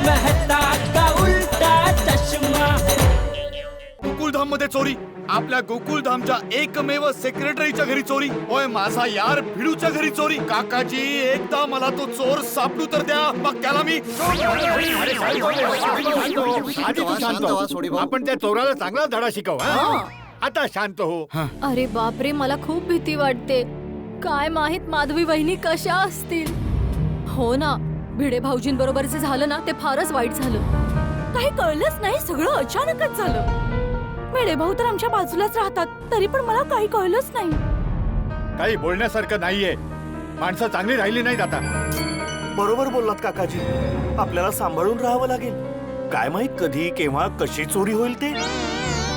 मेहता का उल्टा चष्मा। गोकुळधाम मध्ये चोरी, आपल्या गोकुळधामच्या एकमेव सेक्रेटरीच्या घरी चोरी। ओय माझा यार भिडूच्या घरी चोरी। काकाजी एकदा मला तो चोर सापडू तर द्या, मग त्याला मी आधी तू शांत हो. आपण त्या चोराला चांगला धडा शिकव. आता शांत हो. अरे बापरे, मला खूप भीती वाटते. काय माहित माधवी वहिनी कशा असतील. हो ना, भिडे भाऊजींबरोबर जे झालं ना ते फारच वाईट झालं. काही कळलंच नाही, सगळं अचानकच झालं. भिडे भाऊ तर आमच्या बाजूलाच राहतात, तरी पण मला काही कळलंच नाही. काही बोलण्यासारखं नाहीये. माणसं चांगली राहिली नाहीत आता. बरोबर बोललात काकाजी, आपल्याला सांभाळून राहावं लागेल. काय माहित कधी केव्हा कशी चोरी होईल ते.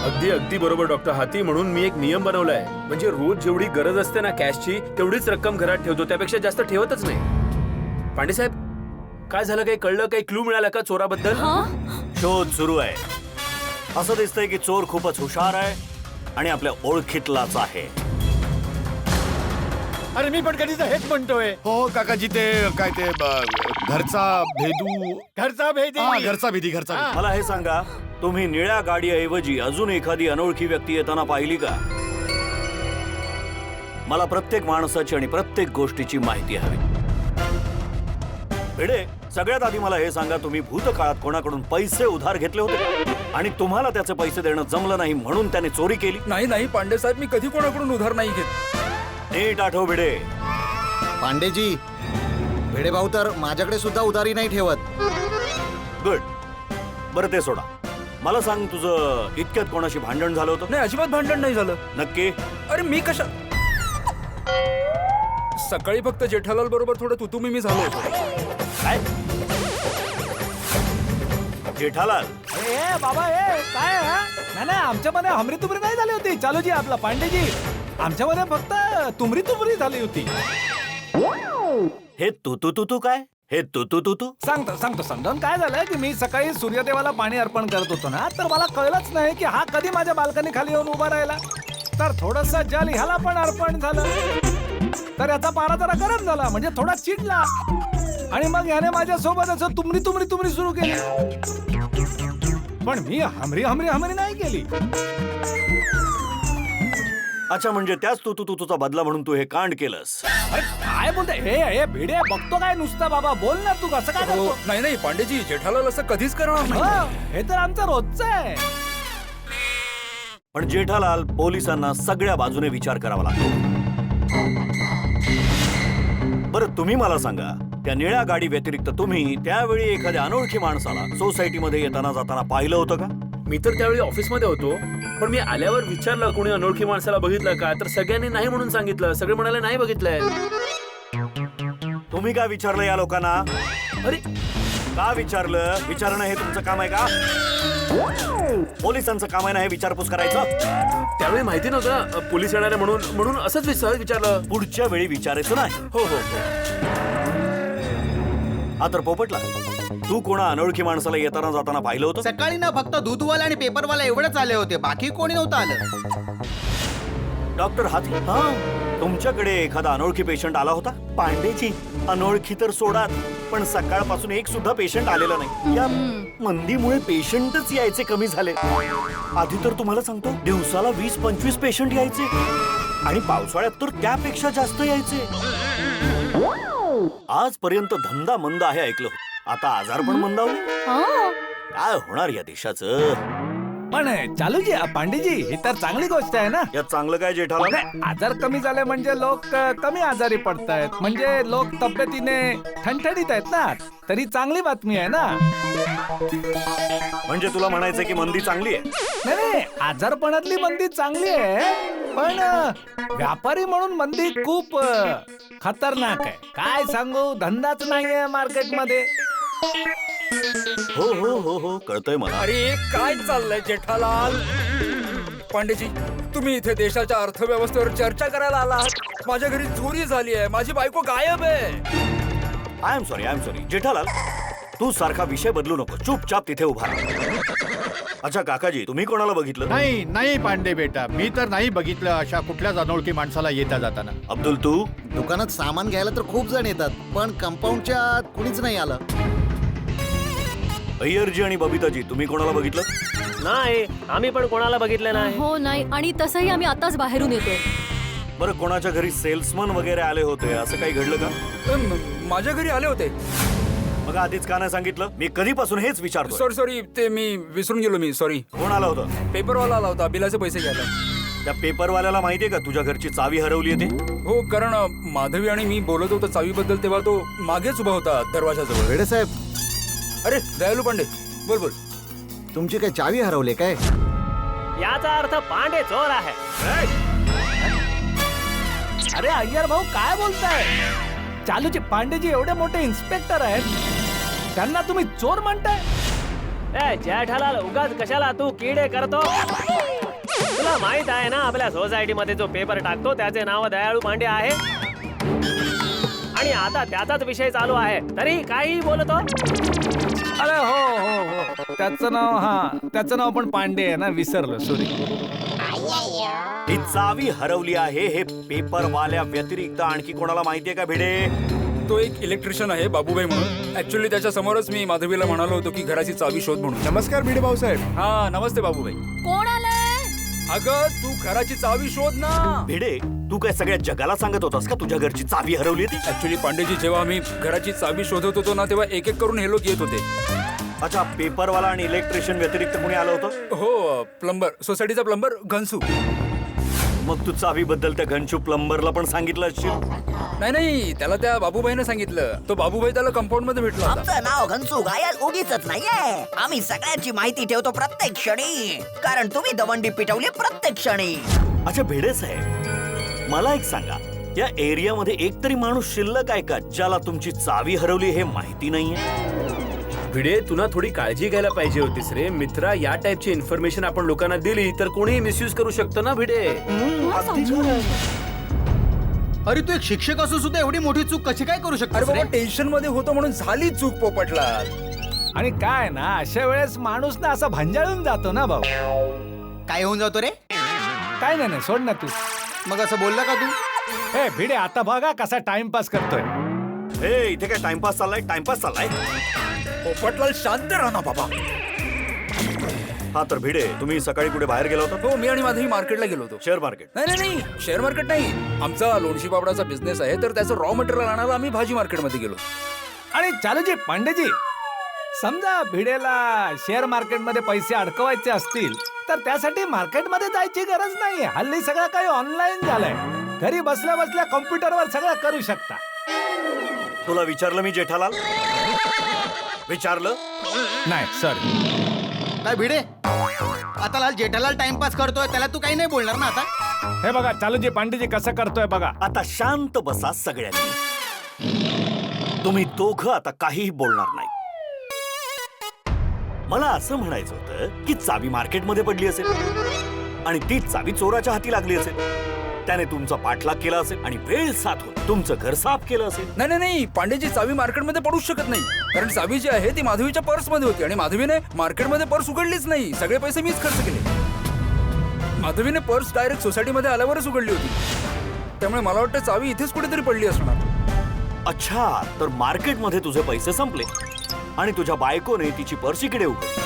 अगदी अगदी बरोबर डॉक्टर हाती. म्हणून मी एक नियम बनवलाय, म्हणजे रोज जेवढी गरज असते ना कॅशची तेवढीच रक्कम घरात ठेवतो, त्यापेक्षा जास्त ठेवतच नाही. पांडे साहेब, काय झालं? काही कळलं? काही क्लू मिळाला का चोराबद्दल? शोध सुरू आहे. असं दिसतंय की चोर खूपच हुशार आहे आणि आपल्या ओळखीतलाच आहे. अरे मी पण कधीच हेच म्हणतोय. हो काकाजी, ते काय ते घरचा भेदू, घरचा भेदी. घरचा भेदी, घरचा भेदी. मला हे सांगा, तुम्ही निळ्या गाडीऐवजी अजून एखादी अनोळखी व्यक्ती येताना पाहिली का? मला प्रत्येक माणसाची आणि प्रत्येक गोष्टीची माहिती हवी. भिडे, सगळ्यात आधी मला हे सांगा, तुम्ही भूतकाळात कोणाकडून पैसे उधार घेतले होते आणि तुम्हाला त्याचे पैसे देणं जमलं नाही म्हणून त्याने चोरी केली? नाही पांडे साहेब, मी कधी कोणाकडून उधार नाही घेत. नीट आठव भिडे. पांडेजी, भिडे भाऊ तर माझ्याकडे सुद्धा उधारी नाही ठेवत. गुड. बरं ते सोडा, मला सांग, तुझं इतक्यात कोणाशी भांडण झालं होतं? नाही, अजिबात भांडण नाही झालं. नक्की? अरे मी कशा, सकाळी फक्त जेठालाल बरोबर थोडं तुतुमिमी झालो होतो. काय? जेठालाल? बाबा काय? नाही आमच्यामध्ये हमरी तुमरी नाही झाली होती. चालूजी आपला पांडेजी, आमच्यामध्ये फक्त तुमरी तुमरी झाली होती. हे तू काय? हे तू सांगतो समजावून. काय झालं की मी सकाळी सूर्यदेवाला पाणी अर्पण करत होतो ना, तर मला कळलंच नाही की हा कधी माझ्या बाल्कनी खाली येऊन उभा राहिला. तर थोडस जल ह्याला पण अर्पण झालं, तर याचा पारा जरा गरम झाला, म्हणजे थोडा चिडला आणि मग याने माझ्या सोबत असं तुमरी तुमरी तुमरी सुरू केली. पण मी हमरी हमरी हमरी नाही केली. अच्छा, म्हणजे त्याच तुझा बदला म्हणून तू हे कांड केलंस? अरे काय बोलतोय? हे भिडे, बघतो काय नुसतं? बाबा बोल ना, तू कसं काय करतो? नाही पांडेजी, जेठालाल असं कधीच करणार नाही. हे तर आमचं रोजचं आहे. पण जेठालाल, पोलिसांना सगळ्या बाजूने विचार करावा लागतो. बरं तुम्ही मला सांगा, त्या निळ्या गाडी व्यतिरिक्त तुम्ही त्यावेळी एखाद्या अनोळखी माणसाला सोसायटीमध्ये येताना जाताना पाहिलं होतं का? मी तर त्यावेळी ऑफिसमध्ये होतो, पण मी आल्यावर विचारलं कोणी अनोळखी माणसाला बघितलं का, तर सगळ्यांनी नाही म्हणून सांगितलं. सगळे म्हणाले नाही बघितलंय. तुम्ही का विचारलं या लोकांना? अरे का विचारलं? विचारणं हे तुमचं काम आहे का? पोलिसांचं काम आहे ना हे विचारपूस करायचं? त्यावेळी माहिती नव्हतं पोलीस येणारे म्हणून असंच सहज विचारलं. पुढच्या वेळी विचारायचं नाही. हो. हा तर पोपटला, तू कोणा अनोळखी माणसाला येताना जाताना पाहिलं होतं? सकाळी ना फक्त दूधवाला आणि पेपरवाला एवढंच आले होते, बाकी कोणी नव्हतं आलं. डॉक्टर हाती, तुमच्याकडे एखादा अनोळखी पेशंट आला होता? पांडेजी, अनोळखी तर सोडात, पण सकाळपासून एक सुद्धा पेशंट आलेला नाही. या मंदीमुळे पेशंटच यायचे कमी झाले. आधी तर तुम्हाला सांगतो, दिवसाला 20-25 पेशंट यायचे आणि पावसाळ्यात तर त्यापेक्षा जास्त यायचे. आजपर्यंत धंदा मंद आहे ऐकलं, आता आजार पण मंदावले. काय होणार या देशाचं? पण चालूजी, पांडेजी, ही तर चांगली गोष्ट आहे ना. यात चांगलं काय जेठालाल? आजार कमी झाले म्हणजे लोक कमी आजारी पडतायत, म्हणजे लोक तब्येतीने ठणठणीत आहेत ना, तरी चांगली बातमी आहे ना. म्हणजे तुला म्हणायचं की मंदी चांगली आहे? नाही, आजारपणातली मंदी चांगली आहे, पण व्यापारी म्हणून मंदी खूप खतरनाक आहे. काय सांगू, धंदाच नाहीये मार्केटमध्ये. हो कळतंय मला. अरे काय चाललंय जेठालाल? पांडेजी, तुम्ही इथे देशाच्या अर्थव्यवस्थेवर चर्चा करायला आलात. माझ्या घरी चोरी झाली आहे, माझी बायको गायब आहे. आय एम सॉरी जेठालाल, तू सारखा विषय बदलू नको, चुपचाप तिथे उभा राहा. अच्छा काकाजी, तुम्ही कोणाला बघितलं? नाही पांडे बेटा, मी तर नाही बघितलं अशा कुठल्याच अनोळखी माणसाला येता जाताना. अब्दुल, तू? दुकानात सामान घ्यायला तर खूप जण येतात, पण कंपाऊंडच्या आत कुणीच नाही आलं. अय्यरजी आणि बबिताजी तुम्ही कोणाला बघितलं? नाही, आम्ही पण कोणाला बघितलं नाही. हो नाही, आणि तसंही आम्ही आताच बाहेरून येतोय. बरं, कोणाच्या घरी सेल्समन वगैरे आले होते असं काही घडलं का? माझ्या घरी आले होते. मग आधीच का नाही सांगितलं? मी कधीपासून हेच विचारतो. सॉरी ते मी विसरून गेलो. मी सॉरी. कोण आलं होतं? पेपरवाला आला होता बिलाचे पैसे घ्यायला. त्या पेपरवाल्याला माहितीये का तुझ्या घरची चावी हरवली आहे ते? हो, कारण माधवी आणि मी बोलत होतो चावीबद्दल तेव्हा तो मागेच उभा होता दरवाजाजवळ. भिडे साहेब, अरे दयालू पांडे, बोल बोल. तुमची काय चावी हरवले काय? याचा अर्थ पांडे चोर आहे. अरे अय्यर भाऊ काय बोलताय? चालूचे पांडेजी एवढे मोठे इन्स्पेक्टर आहेत, त्यांना तुम्ही चोर म्हणताय? ए जेठालाल, उगाच कशाला तू किडे करतो? तुला माहित आहे ना आपल्या सोसायटी मध्ये जो पेपर टाकतो त्याचे नाव दयाळू पांडे आहे. आणि आता त्याचाच विषय चालू आहे तरी काही बोलतो. अरे हो हो हो, त्याचं नाव पण पांडे आहे ना, विसरलो, सॉरी. ही चावी हरवली आहे हे पेपरवाल्या व्यतिरिक्त आणखी कोणाला माहितीये का भिडे? तो एक इलेक्ट्रिशियन आहे बाबूभाई म्हणून. ऍक्च्युली त्याच्या समोरच मी माधवीला म्हणालो होतो की घराची चावी शोध म्हणून. नमस्कार भिडे भाऊ साहेब. हा नमस्ते बाबूभाई. कोण आलंय? अगं तू घराची चावी शोध ना. भिडे, तू काय सगळ्या जगाला सांगत होतास का तुझ्या घरची चावी हरवली ती? ऍक्च्युली पांडेजी, जेव्हा आम्ही घराची चावी शोधत होतो ना तेव्हा एक एक करून हे लोक येत होते. अच्छा, पेपरवाला आणि इलेक्ट्रिशियन व्यतिरिक्त कोणी आलं होतं? हो, प्लंबर, सोसायटीचा प्लंबर घनसू. मग तू चावी बद्दल त्या घनशू प्लंबरला पण सांगितलं असशील. नाही, त्याला त्या बाबूभाईने सांगितलं. तो बाबूभाई त्याला कंपाऊंड मध्ये भेटला होता. आमचं नाव घनसू घायल उगीच नाहीये. आम्ही सगळ्यांची माहिती ठेवतो प्रत्येक क्षणी, कारण तुम्ही दवंडी पिटवली प्रत्येक क्षणी. अच्छा भिडे साहेब, मला एक सांगा, या एरियामध्ये एक तरी माणूस शिल्लक आहे का ज्याला तुमची चावी हरवली हे माहिती नाहीये? भिडे, तुला थोडी काळजी घ्यायला पाहिजे होतीस रे मित्रा. या टाईपची इन्फॉर्मेशन आपण लोकांना दिली तर कोणीही मिसयूज करू शकतो ना भिडे. अरे तू एक शिक्षक असून सुद्धा एवढी मोठी चूक कशी काय करू अरे बाबा, टेन्शन मध्ये होतो म्हणून झाली चूक पोपटला. आणि काय ना, अशा वेळेस माणूस ना असा भांजाळून जातो ना भाऊ. काय होऊन जातो रे? काय नाही, सोड ना तू. मग असं बोलला का तू? हे भिडे, आता बघा कसा टाइमपास करतोय. हे इथे काय टाइमपास चाललाय? टाइमपास चाललाय? पोपटलाल शांत राहा ना बाबा. हा तर भिडे, तुम्ही सकाळी कुठे बाहेर गेला होता? हो, मी आणि माधवी मार्केटला गेलो होतो. Share market? नाही, शेअर मार्केट नाही. आमचा लोणशी पापडाचा बिझनेस आहे, तर त्याचं रॉ मटेरियल आणायला आम्ही भाजी मार्केटमध्ये गेलो. आणि चालूजी पांडेजी, समजा भिडेला शेअर मार्केटमध्ये पैसे अडकवायचे असतील तर त्यासाठी मार्केटमध्ये जायची गरज नाही. हल्ली सगळं काही ऑनलाईन झालंय. घरी बसल्या बसल्या कॉम्प्युटरवर सगळं करू शकता. तुला विचारलं मी जेठालाल? विचारलं नाही, सॉरी. काय भिडे, आता लाल जेठालाल टाइमपास करतोय, त्याला तू काही नाही बोलणार ना आता? हे बघा चालूजी पांडेजी कसं करतोय बघा. आता शांत बसा सगळ्यांनी. तुम्ही दोघं आता काहीही बोलणार नाही. मला असं म्हणायचं होतं की चावी मार्केटमध्ये पडली असेल आणि ती चावी चोराच्या हाती लागली असेल. त्याने तुमचा पाठलाग केला असेल आणि वेळ साधून तुमचं घर साफ केलं असेल. नाही, पांडेजी, चावी मार्केटमध्ये पडूच शकत नाही. कारण चावी जी आहे ती माधवीच्या पर्स मध्ये होती आणि माधवीने मार्केटमध्ये पर्स उघडलीच नाही. सगळे पैसे मीच खर्च केले. माधवीने पर्स डायरेक्ट सोसायटीमध्ये आल्यावरच उघडली होती. त्यामुळे मला वाटतं चावी इथेच कुठेतरी पडली असणार. अच्छा, तर मार्केटमध्ये तुझे पैसे संपले आणि तुझ्या बायकोने तिची पर्स इकडे उघडली.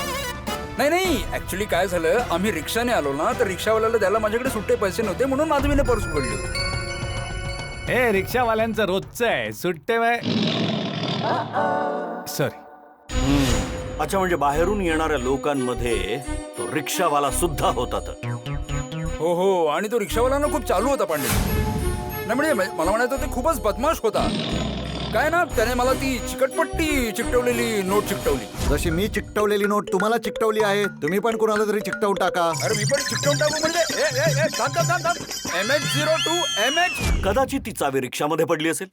नाही, ऍक्च्युली काय झालं, आम्ही रिक्षाने आलो ना, तर रिक्षावाल्याला द्यायला माझ्याकडे सुट्टे पैसे नव्हते म्हणून माधवीने पर्स उघडली होती. हे रिक्षावाल्यांचं रोजचं आहे, सुट्टे सॉरी. अच्छा, म्हणजे बाहेरून येणाऱ्या लोकांमध्ये तो रिक्षावाला सुद्धा होता तर? हो, आणि तो रिक्षावाला ना खूप चालू होता पांडे. नाही म्हणजे मला म्हणायचं ते खूपच बदमाश होता. काय ना, त्याने मला ती चिकटपट्टी चिकटवलेली नोट चिकटवली. जशी मी चिकटवलेली नोट तुम्हाला चिकटवली आहे, तुम्ही पण कोणाला तरी चिकटवून टाका. अरे मी पण चिकटवून टाकू म्हणजे MH02 MH. कदाचित ती चावी रिक्षामध्ये पडली असेल.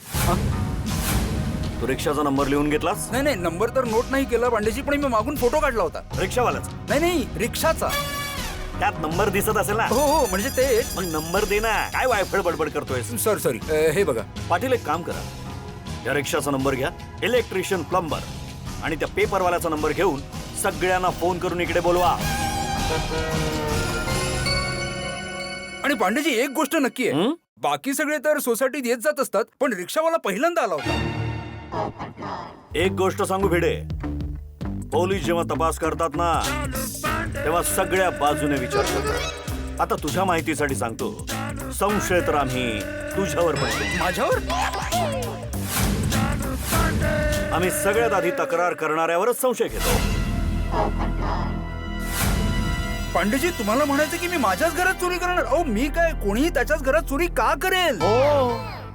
तू रिक्षाचा नंबर लिहून घेतलास? नाही, नंबर तर नोट नाही केला पांडेजी, पण मी मागून फोटो काढला होता. रिक्षावाल्याचा? नाही, रिक्षाचा. त्यात नंबर दिसत असेल ना? हो, म्हणजे ते. मग नंबर दे ना. काय वायफळ बडबड करतोय? सॉरी, हे बघा. पाटील, एक काम करा, या रिक्षाचा नंबर घ्या, इलेक्ट्रिशियन, प्लंबर आणि त्या पेपरवाल्याचा नंबर घेऊन सगळ्यांना फोन करून इकडे बोलवा. आणि पांडेजी, एक गोष्ट नक्की आहे, बाकी सगळे तर सोसायटीत येत जात असतात, पण रिक्षावाला पहिल्यांदा आला होता. एक गोष्ट सांगू भिडे, पोलीस जेव्हा तपास करतात ना तेव्हा सगळ्या बाजूने विचार करतात. आता तुझ्या माहितीसाठी सांगतो, संशय तर आम्ही तुझ्यावर पण घेतो. माझ्यावर? आम्ही सगळ्यात आधी तक्रार करणाऱ्यावरच संशय घेतो. पांडेजी, तुम्हाला म्हणायचं की मी माझ्याच घरात चोरी करणार? अहो मी काय, कोणीही त्याच्याच घरात चोरी का करेल?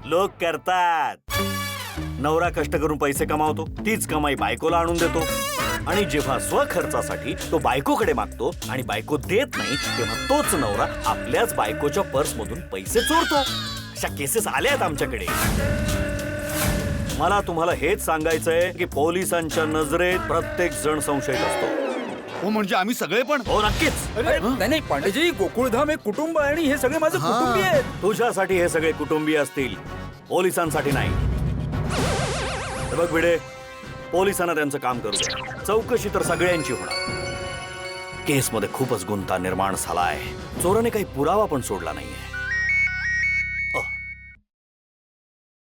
लोक करतात. नवरा कष्ट करून पैसे कमावतो, तीच कमाई बायकोला आणून देतो, आणि जेव्हा स्वखर्चासाठी तो बायकोकडे मागतो आणि बायको देत नाही तेव्हा तोच नवरा आपल्याच बायकोच्या पर्स मधून पैसे चोरतो. अशा केसेस आल्यात आमच्याकडे. मला तुम्हाला हेच सांगायचंय की पोलिसांच्या नजरेत प्रत्येक जण संशयित असतो. हो म्हणजे आम्ही सगळे पण? हो नक्कीच. नाही नाही पांडेजी, गोकुळधाम एक कुटुंब आहे आणि हे सगळे माझे कुटुंबीय आहेत. तुझ्यासाठी हे सगळे कुटुंबीय असतील, पोलिसांसाठी नाही. हे बघ भिडे, पोलिसांना त्यांचं काम करू द्या. चौकशी तर सगळ्यांची होणार. केसमध्ये खूपच गुंता निर्माण झालाय. चोराने काही पुरावा पण सोडला नाहीये.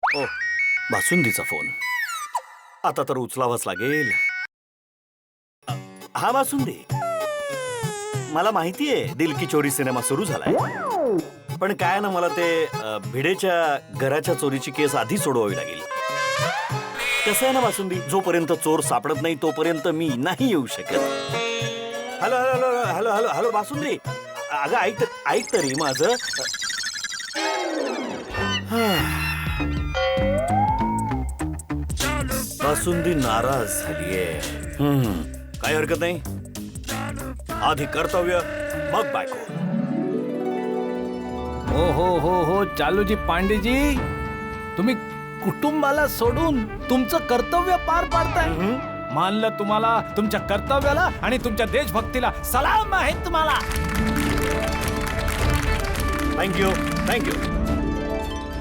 ओ, बासुंदीचा फोन. आता तर उचलावाच लागेल. हा बासुंदी, मला माहितीये दिल की चोरी सिनेमा सुरू झालाय, पण काय ना, मला ते भिडेच्या घराच्या चोरीची केस आधी सोडवावी लागेल. कसं आहे ना बासुंदी, जोपर्यंत चोर सापडत नाही तोपर्यंत मी नाही येऊ शकत. Hello hello hello hello hello hello basundi, अगं ऐक तरी माझं. बासुंदी नाराज झालीये. काही हरकत नाही. आधी कर्तव्य मग बायको. हो चालूजी पांडेजी, तुम्ही कुटुंबाला सोडून तुमचं कर्तव्य पार पाडताय. मानलं तुम्हाला, तुमच्या कर्तव्याला आणि तुमच्या देशभक्तीला सलाम आहे तुम्हाला. थँक्यू.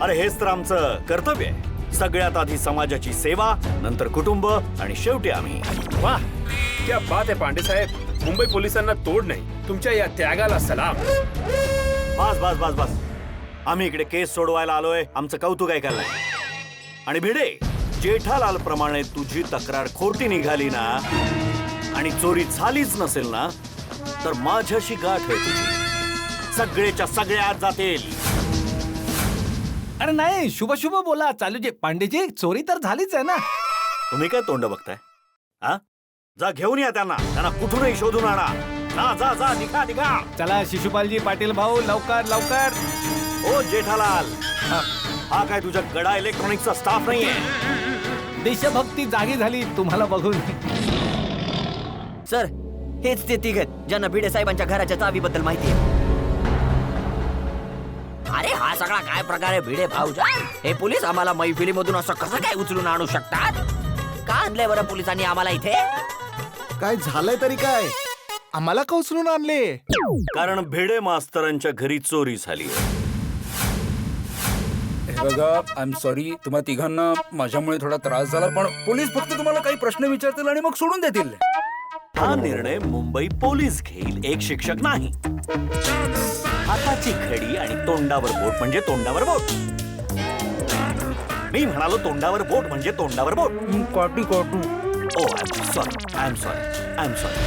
अरे हेच तर आमचं कर्तव्य आहे. सगळ्यात आधी समाजाची सेवा, नंतर कुटुंब आणि शेवटी आम्ही. वाह, क्या बात आहे पांडे साहेब. मुंबई पोलिसांना तोड नाही. तुमच्या या त्यागाला सलाम. बस. आम्ही इकडे केस सोडवायला आलोय. आमचं कौतुक ऐकायला नाही. आणि भिडे, जेठालाल प्रमाणे तुझी तक्रार खोटी निघाली ना आणि चोरी झालीच नसेल ना तर माझ्याशी गाठ आहे तुझी. सगळेच्या सगळे आज जातील. अरे नाही, शुभ बोला चालूजी. पांडेजी, चोरी तर झालीच आहे ना. तुम्ही काय तोंड बघताय? हा, जा घेऊन या त्यांना कुठूनही शोधून आणा. जा निघा. चला शिशुपालजी, पाटील भाऊ, लवकर. ओ जेठालाल, हा काय तुझ्या गडा इलेक्ट्रॉनिक्सचा स्टाफ नाहीये? देशभक्ती जागी झाली तुम्हाला बघून. सर, हेच ते तिघ ज्यांना भिडे साहेबांच्या घराच्या चावीबद्दल माहिती आहे. अरे हा सगळा काय प्रकार आहे भिडे भाऊजान? हे पोलीस आम्हाला मैफिलीमधून असं कसं काय उचलून आणू शकतात? का आणलंय बरं पोलिसांनी आम्हाला इथे? काय झालंय तरी काय? आम्हाला का उचलून आणले? कारण भिडे मास्तरांच्या घरी चोरी झाली. बघा, आय एम सॉरी, तुम्हा तिघांना माझ्यामुळे थोडा त्रास झाला, पण पोलीस फक्त तुम्हाला काही प्रश्न विचारतील आणि मग सोडून देतील. हा निर्णय मुंबई पोलीस घेईल, एक शिक्षक नाही. हाताची घडी आणि तोंडावर बोट म्हणजे तोंडावर बोट. मी म्हणालो तोंडावर बोट म्हणजे तोंडावर बोट. काटू ओ आय एम सॉरी.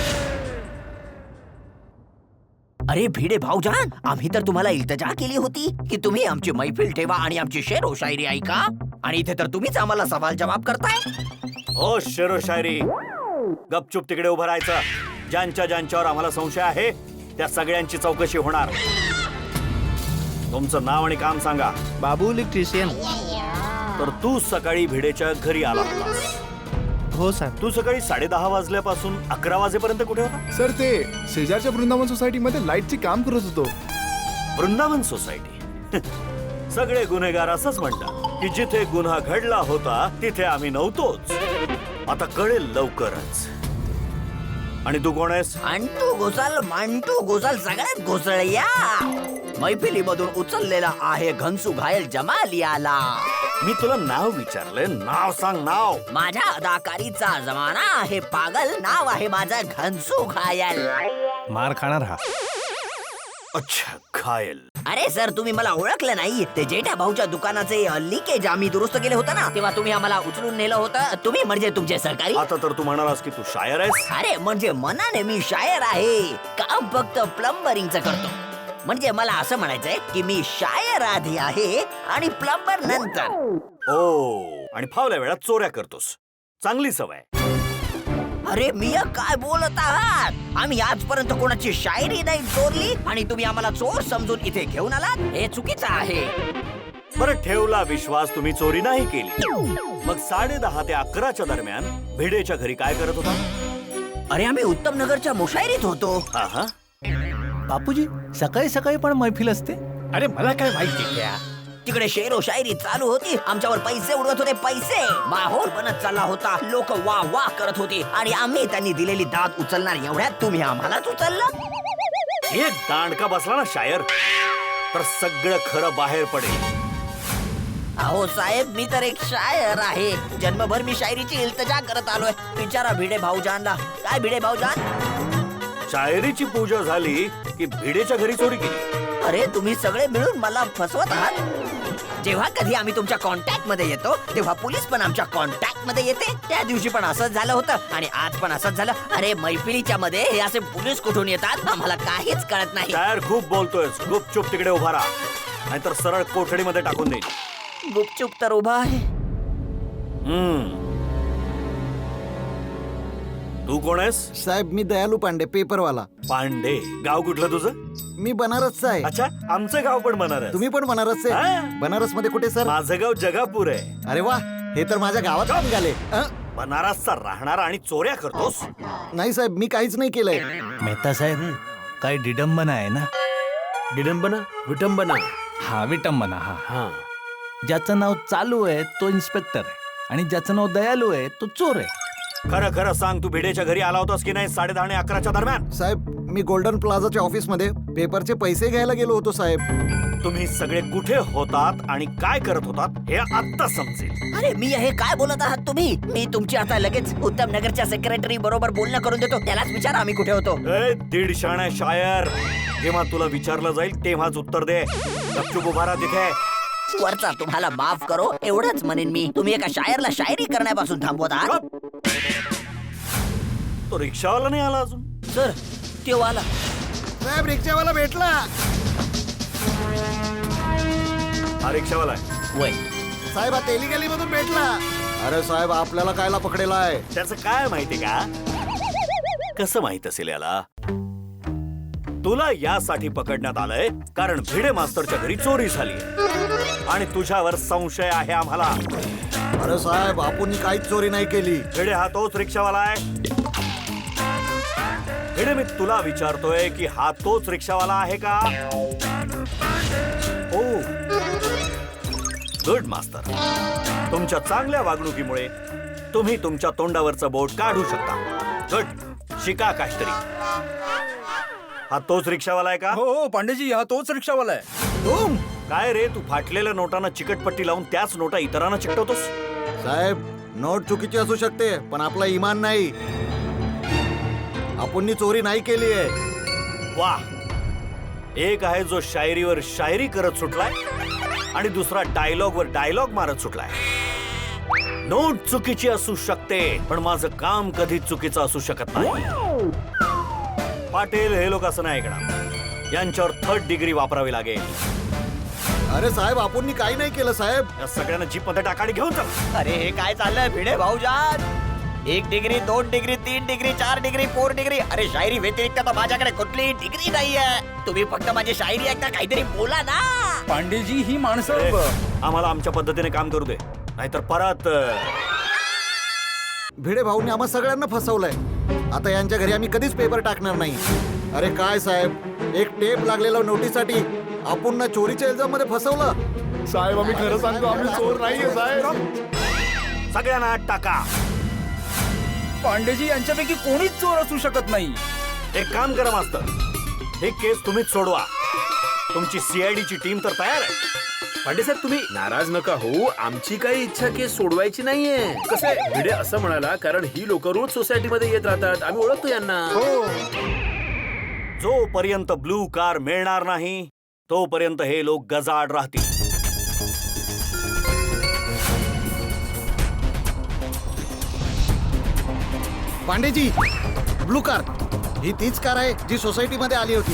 अरे भिडे भाऊजान, आम्ही तर तुम्हाला इल्तजा केली होती की तुम्ही आमची मैफिल ठेवा आणि आमची शेर ओ शायरी ऐका, आणि इथे तर तुम्हीच आम्हाला सवाल जवाब करताय. ओ शेरो शायरी, गपचूप तिकडे उभं राहायचं. ज्यांच्यावर आम्हाला संशय आहे त्या सगळ्यांची चौकशी होणार. तुमचं नाव आणि काम सांगा. बाबू इलेक्ट्रिशियन. तर तू सकाळी भिडेच्या घरी आला होतास? हो सर. तू सकाळी 10:30 वाजल्यापासून 11 वाजेपर्यंत कुठे होता? सर, ते शेजारच्या वृंदावन सोसायटी मध्ये लाईटची काम करत होतो. वृंदावन सोसायटी? सगळे गुन्हेगार असंच म्हणतात की जिथे गुन्हा घडला होता तिथे आम्ही नव्हतोच. आता कळेल लवकरच. आणि तू कोण आहेस? मांटू घोसाल सगळ्यात घोसळया. मैफिलीमधून उचललेला आहे घनसू घायल जमालियाला. मी तुला नाव विचारलंय, नाव सांग. नाव? माझ्या अदाकारीचा जमाना आहे पागल. नाव आहे माझं घनसू घायल. मार खाणार हा. अच्छा, घायल. अरे सर, तुम्ही मला ओळखलं नाही. ते जेठा भाऊच्या दुकानाचे लिकेज आम्ही दुरुस्त केले होतं ना, तेव्हा तुम्ही आम्हाला उचलून नेलं होतं. तुम्ही म्हणजे तुमचे सहकारी. आता तर तू म्हणालास की तू शायर आहेस. अरे म्हणजे मनाने मी शायर आहे, काम फक्त प्लंबरिंगचं करतो. म्हणजे मला असं म्हणायचंय की मी शायर आधी आहे आणि प्लंबर नंतर. ओ, आणि फावल्या वेळात चोऱ्या करतोस. चांगली सवय. अरे मिया, काय बोलत आहात? आम्ही आजपर्यंत कोणाची शायरी नाही चोरली आणि तुम्ही आम्हाला चोर समजून इथे घेऊन आलात. हे चुकीचं आहे. बरं, ठेवला विश्वास, तुम्ही चोरी नाही केली. मग 10:30 ते 11च्या दरम्यान भिडेच्या घरी काय करत होता? अरे आम्ही उत्तम नगरच्या मुशायरीत होतो. आहा. बापूजी, सकाळी सकाळी पण मैफिल असते? अरे मला काय माहिती क्या? तिकडे शेरो शायरी चालू होती. आमच्यावर पैसे उडवत होते, पैसे. माहोल बनत चालला होता. लोक वा वा करत होते आणि आम्ही त्यांनी दिलेली दाद उचलणार एवढ्यात तुम्ही आम्हालाच उचललं. एक दांडका बसला ना शायर, तर सगळं खरं बाहेर पडेल. अहो साहेब, मी तर एक शायर आहे. जन्मभर मी शायरीची इल्तजा करत आलोय. विचारा भिडे भाऊजानला. काय भिडे भाऊजान? शायरीची पूजा झाली की भिडेच्या घरी चोरी केली. अरे तुम्ही सगळे मिळून मला फसवत आहात. जेव्हा कधी आम्ही तुमच्या कॉन्टॅक्ट मध्ये येतो तेव्हा पोलीस पण आमच्या कॉन्टॅक्ट मध्ये येते. त्या दिवशी पण असंच झालं होतं आणि आज पण असंच झालं. अरे मैफिलीच्या मध्ये हे असे पोलीस कुठून येतात आम्हाला काहीच कळत नाही. शायर खूप बोलतोयस. गुपचूप तिकडे उभा राहा, नाहीतर सरळ कोठडीमध्ये टाकून देईल. गुपचूप तर उभा आहे. तू कोण आहेस? साहेब, मी दयालू पांडे, पेपरवाला. पांडे. गाव कुठलं तुझं? मी बनारसचा आहे. अच्छा, आमचं गाव पण बनारस. तुम्ही पण बनारसचे? हा. बनारस मध्ये कुठे सर? माझं गाव जगापूर आहे. अरे वा, हे तर माझ्या गावात निघाले. बनारसचा राहणारा आणि चोऱ्या करतोस? नाही साहेब, मी काहीच नाही केलंय. मेहता साहेब, काही डिडंबना आहे ना? विडंबना विटंबना. हा, विटंबना. हा, हा. ज्याचं नाव चालू आहे तो इन्स्पेक्टर आहे आणि ज्याचं नाव दयालू आहे तो चोर आहे. खरं खरं सांग, तू भिडेच्या घरी आला होतास की नाही 10:30 आणि 11च्या दरम्यान? साहेब, मी गोल्डन प्लाझाच्या ऑफिस मध्ये पेपरचे पैसे घ्यायला गेलो होतो साहेब. तुम्ही सगळे कुठे होतात आणि काय करत होतात हे आता समजेल. अरे मी हे काय बोलत आहात तुम्ही? मी तुमची आता लगेच उत्तम नगरच्या सेक्रेटरी बरोबर बोलणं करून देतो. त्यालाच विचारा आम्ही कुठे होतो. ए, दीड शाणा शायर, जेव्हा तुला विचारलं जाईल तेव्हाच उत्तर दे. गपचूप उभा राहा तिथे. वरचा तुम्हाला माफ करो एवढंच म्हणेन मी. तुम्ही एका शायरला शायरी करण्यापासून थांबवत आहात. तो रिक्षावाला नाही आला अजून? सर, तो आला. साहेब, रिक्षावाला भेटला. हा रिक्षावाला आहे. वय साहेब, हा तेली गली मधून भेटला. अरे साहेब, आपल्याला कायला पकडेलाय? त्याचं काय माहिती का? कसं माहित असेल याला? तुला यासाठी पकडण्यात आलंय कारण भिडे मास्तरच्या घरी चोरी झाली आणि तुझ्यावर संशय आहे आम्हाला. अरे साहेब, आपण काहीच चोरी नाही केली. भिडे हा तोच रिक्षावाला आहे. भिडे, मी तुला विचारतोय की हा तोच रिक्षावाला आहे का? हो, गुड मास्तर. तुमच्या चांगल्या वागणुकीमुळे तुम्ही तुमच्या तोंडावरचं बोट काढू शकता. गुड, शिका काहीतरी. हा तोच रिक्षावाला आहे का? हो पांडेजी, हा तोच रिक्षावाला आहे. काय रे, तू फाटलेल्या नोटांना चिकटपट्टी लावून त्याच नोटा इतरांना चिकटवतोस? साहेब, नोट चुकीची असू शकते पण आपला इमान नाही. आपण चोरी नाही केली आहे. वा, एक आहे जो शायरीवर शायरी करत सुटलाय आणि दुसरा डायलॉग वर डायलॉग मारत सुटलाय. नोट चुकीची असू शकते पण माझं काम कधीच चुकीचं असू शकत नाही. पाटील, हे लोक असं नाही ऐकणार. यांच्यावर 3rd डिग्री वापरावी लागेल. अरे साहेब, आपण काही नाही केलं साहेब. या सगळ्यांना जीप मध्ये टाकाडी घेऊन चला. अरे हे काय चाललंय भिडे भाऊजान? 1 degree, 2 degree, 3 degree, 4 degree, 4 degree. अरे शायरी व्यतिरिक्त तर माझ्याकडे कुठलीही डिग्री नाहीये. तुम्ही फक्त माझी शायरी ऐकता, काहीतरी बोला ना. पांडेजी, ही ए, माणसं आम्हाला आमच्या पद्धतीने काम करू दे, नाहीतर परत. भिडे भाऊनी आम्हा सगळ्यांना फसवलंय. आता यांच्या घरी आम्ही कधीच पेपर टाकणार नाही. अरे काय साहेब, एक टेप लागलेला नोटीसाठी आपण ना चोरीच्या इल्जाम मध्ये फसवलं. साहेब, आम्ही खरं सांगतो, आम्ही चोर नाहीये साहेब. सगळ्यांना आत टाका. पांडेजी, यांच्यापैकी कोणीच चोर असू शकत नाही. एक काम करा मास्तर, हे केस तुम्हीच सोडवा. तुमची CID ची टीम तर तयार आहे. पांडे साहेब, तुम्ही नाराज नका हो. आमची काही इच्छा केस सोडवायची नाहीये. कसं आहे, भिडे असं म्हणाला कारण ही लोक रोज सोसायटीमध्ये येत राहतात, आम्ही ओळखतो यांना. जोपर्यंत ब्लू कार मिळणार नाही तोपर्यंत हे लोक गजाआड राहतील. पांडेजी, ब्लू कार ही तीच कार आहे जी सोसायटीमध्ये आली होती.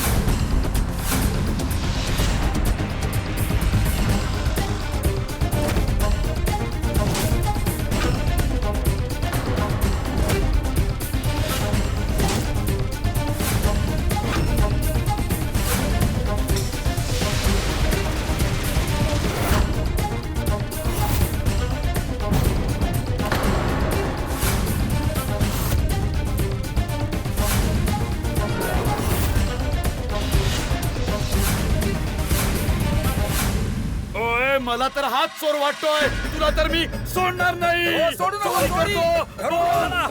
ओय मला तर हाच चोर वाटतोय. तुला तर मी सोडणार नाही. सोडू नका, चोरी सोडी. करतो.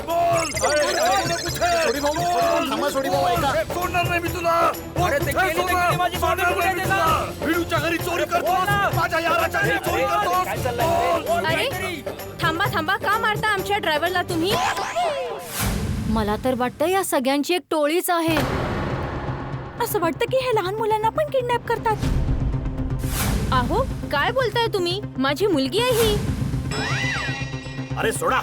बोल. सोडी भाऊ, थांबा सोडी भाऊ, ऐका. सोडणार नाही मी तुला. बोल, अरे ते कुठे केली तर सोडणार? केली, माझी सोडणार बाजू नाही मी कुठे तुला. भिडूच्या घरी चोरी करतोस. माझ्या याराच्या घरी चोरी करतोस. अरे थांबा थांबा, का मारता आमच्या ड्रायव्हरला तुम्ही? मला तर वाटतं या सगळ्यांची एक टोळीच आहे. असं वाटतं की हे लहान मुलांना पण किडनॅप करतात. अहो काय बोलताय तुम्ही? माझी मुलगी आहे ही. अरे सोडा.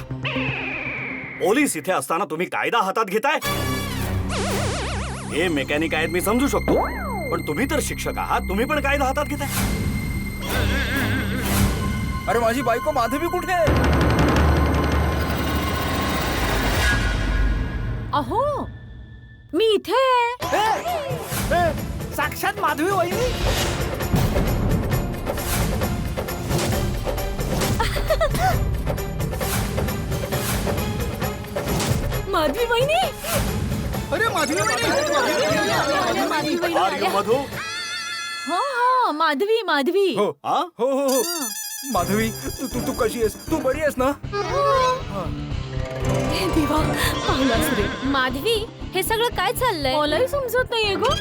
पोलीस इथे असताना तुम्ही कायदा हातात घेताय. हे मेकॅनिक आहेत मी समजू शकतो, पण तुम्ही तर शिक्षक आहात. तुम्ही पण कायदा हातात घेताय. अरे माझी बायको माधवी कुठे? अहो मी इथे आहे. साक्षात माधवी वहिनी. माधवी वहिनी. अरे माधवी माधवी वहिनी Are you आल्या. मधू? हो हो माधवी माधवी. हो हा? हो हो हो माधवी, तू तू तू कशी आहेस? तू बरी आहेस ना? हे देवा, पाहिलास रे. माधवी, हे सगळं काय चाललंय? मलाही समजत नाहीये गो.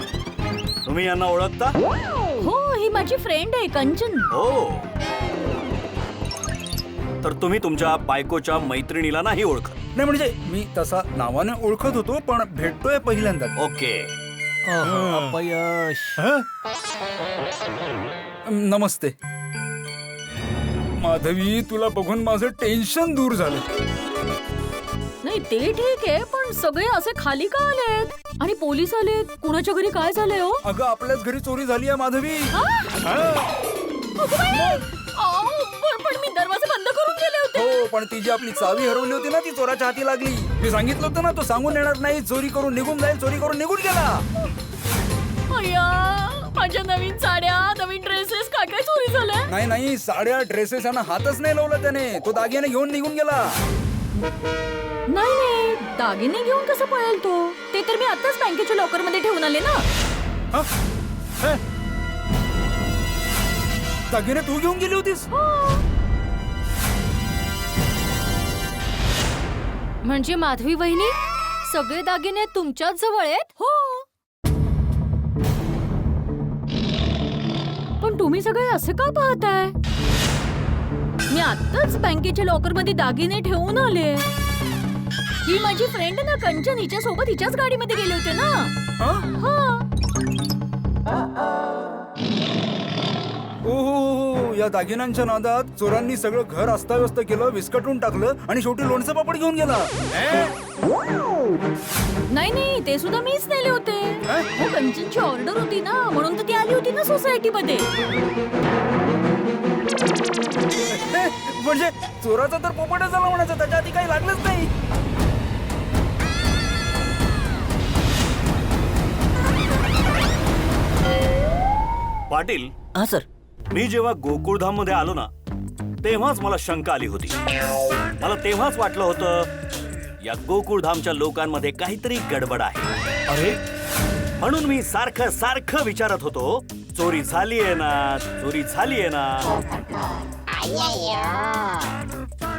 तुम्ही यांना ओळखता? हो, ही माझी फ्रेंड आहे कंचन. हो. तर तुम्ही तुमच्या बायकोच्या मैत्रिणीला नाही ओळखत. नाही म्हणजे मी तसा नावाने ओळखत होतो, पण भेटतोय पहिल्यांदा. ओके. अपयश. नमस्ते माधवी, तुला बघून माझं टेन्शन दूर झालं. नाही ते ठीक आहे, पण सगळे असे खाली का आलेत? आणि पोलीस आलेत. कुणाच्या घरी काय झालंय हो? अगं आपल्याच घरी चोरी झाली आहे माधवी. पण मी दरवाजे बंद करून गेले होते. हो, पण ती जी आपली चावी हरवली होती ना, ती चोराच्या हाती लागली. मी सांगितलं होतं ना, तो सांगून येणार नाही, चोरी करून निघून जाईल. चोरी करून निघून गेला. अय्या, माझ्या नवीन साड्या, नवीन ड्रेसेस, काय काय चोरी झालंय? नाही नाही, साड्या ड्रेसेस यांना हातच नाही लावला त्याने. तो दागिने घेऊन निघून गेला. नाही नाही, दागिने घेऊन कसं पळेल तो? ते तर मी आताच बँकेच्या लॉकर मध्ये ठेवून आले ना. दागिने तू घेऊन गेली होतीस? म्हणजे माधवी वहिनी, सगळे दागिने तुमच्याच जवळ आहेत? हो. पण तुम्ही सगळे असे का पाहताय? मी आत्ताच बँकेच्या लॉकर मध्ये दागिने ठेवून आले. ही माझी फ्रेंड ना कंचन, हिच्या सोबत हिच्याच गाडीमध्ये गेले होते ना. हो, या दागिन्यांच्या नादात चोरांनी सगळं घर अस्ताव्यस्त केलं, विस्कटून टाकलं आणि शेवटी लोणचं पापड घेऊन गेला. नाही नाही, ते सुद्धा मीच नेले होते. हो, कंचनची ऑर्डर होती ना, म्हणून तर ती आली होती ना सोसायटी मध्ये. म्हणजे चोराचा तर पोपटच झाला म्हणायचं, त्याच्या आधी काही लागलंच नाही. पाटील, हा सर. मी जेव्हा गोकुळधाम मध्ये आलो ना, तेव्हाच मला शंका आली होती. मला तेव्हाच वाटलं होतं या गोकुळधामच्या लोकांमध्ये काहीतरी गडबड आहे. अरे, म्हणून मी सारखं सारखं विचारत होतो, चोरी झालीये ना, चोरी झालीये ना.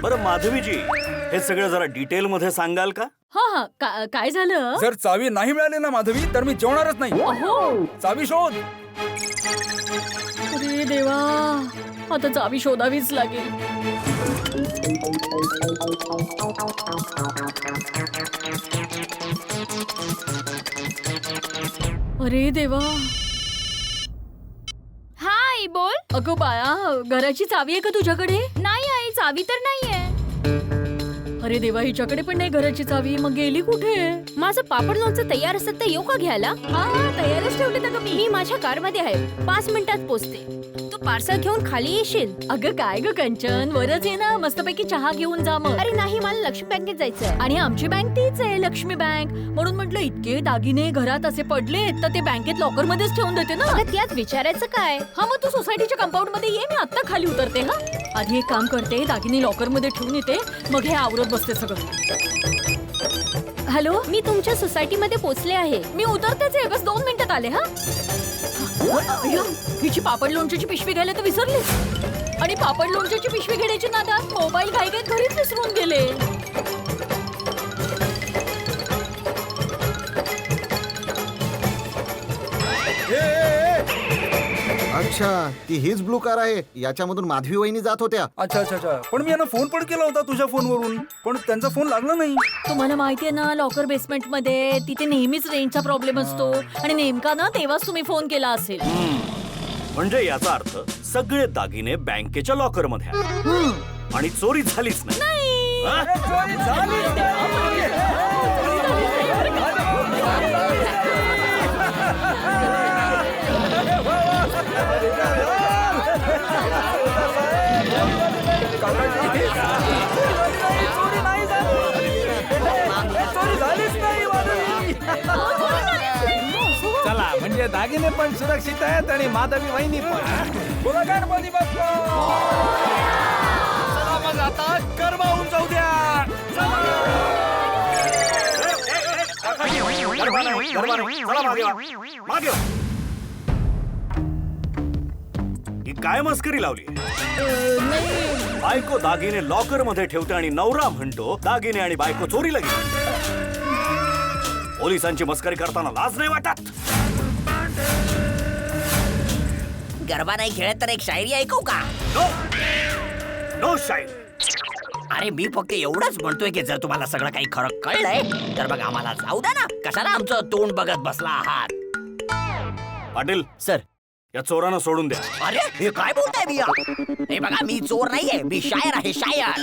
बरं माधवीजी, हे सगळं जरा डिटेल मध्ये सांगाल का? हा, काय झालं? जर चावी नाही मिळाली ना माधवी, तर मी जेवणारच नाही. अहो, चावी शोध. अरे देवा, आता चावी शोधावीच लागेल. अरे देवा, अगं बाळा, घराची चावी आहे का तुझ्याकडे? नाही आई, चावी तर नाहीये. अरे देवा, हिच्याकडे पण नाही घराची चावी, मग गेली कुठे? माझं पापड लोणचं तयार असत तर येऊ का घ्यायला? हा, तयारच ठेवले तर मी माझ्या कार मध्ये आहे, 5 मिनिटात पोचते. तू पार्सल घेऊन खाली येशील? अगं काय ग कंचन, वरच ये ना, मस्तपैकी चहा घेऊन जा मग. अरे नाही, मला लक्ष्मी बँकेत जायचंय आणि आमची बँक तीच आहे, लक्ष्मी बँक. म्हणून म्हटलं इतके दागिने घरात असे पडले तर ते बँकेत लॉकर मध्येच ठेवून देते ना. त्यात विचारायचं काय? हा, मग तू सोसायटीच्या कंपाऊंड मध्ये ये, मी आता खाली उतरते. हा, आधी एक काम करते, दागिने लॉकर मध्ये ठेवून येते, मग हे आवरत बसते सगळं. हॅलो, मी तुमच्या सोसायटी मध्ये पोहोचले आहे. मी उतरतेच आहे, बस 2 मिनिटात आले. हा, अय्यो, हिची पापड लोणच्याची पिशवी घ्यायला तर विसरली, आणि पापड लोणच्याची पिशवी घेण्याची नादात मोबाईल घाईघाईत घरीच विसरून गेले. अच्छा, ती हीच ब्लू कार आहे, याच्यामधून माधवी वहिनी जात होत्या. अच्छा अच्छा अच्छा, पण मी यांना फोन पण केला होता तुझ्या फोनवरून, पण त्यांचा फोन लागला नाही. तुम्हाला माहितीये ना, लॉकर बेसमेंट मध्ये तिथे नेहमीच रेंजचा प्रॉब्लेम असतो, आणि नेमका ना तेव्हाच तुम्ही फोन केला असेल. म्हणजे याचा अर्थ सगळे दागिने बँकेच्या लॉकर मध्ये आहेत आणि चोरी झालीच नाही. हा? चला, म्हणजे दागिने पण सुरक्षित आहेत आणि माधवी वहिनी पण. चला मग आता गरबा होऊन जाऊ द्या. चला मागे वा. मागे वा. ही काय मस्करी लावली? बायको दागिने लॉकर मध्ये ठेवते आणि नवरा म्हणतो दागिने आणि बायको चोरीला गेली. पोलिसांची मस्करी करताना लाज नाही वाटत? गरबा नाही खेळत तर एक शायरी ऐकू का? नो, नो शाईन. अरे मी फक्त एवढंच म्हणतोय की जर तुम्हाला सगळं काही खरं कळलंय तर मग आम्हाला जाऊ द्या ना. कशाला आमचं तोंड बघत बसला आहात? पाटील सर, या चोरांना सोडून द्या. अरे हे काय बोलताय बिया? हे बघा, मी चोर नाहीये, मी शायर आहे, शायर.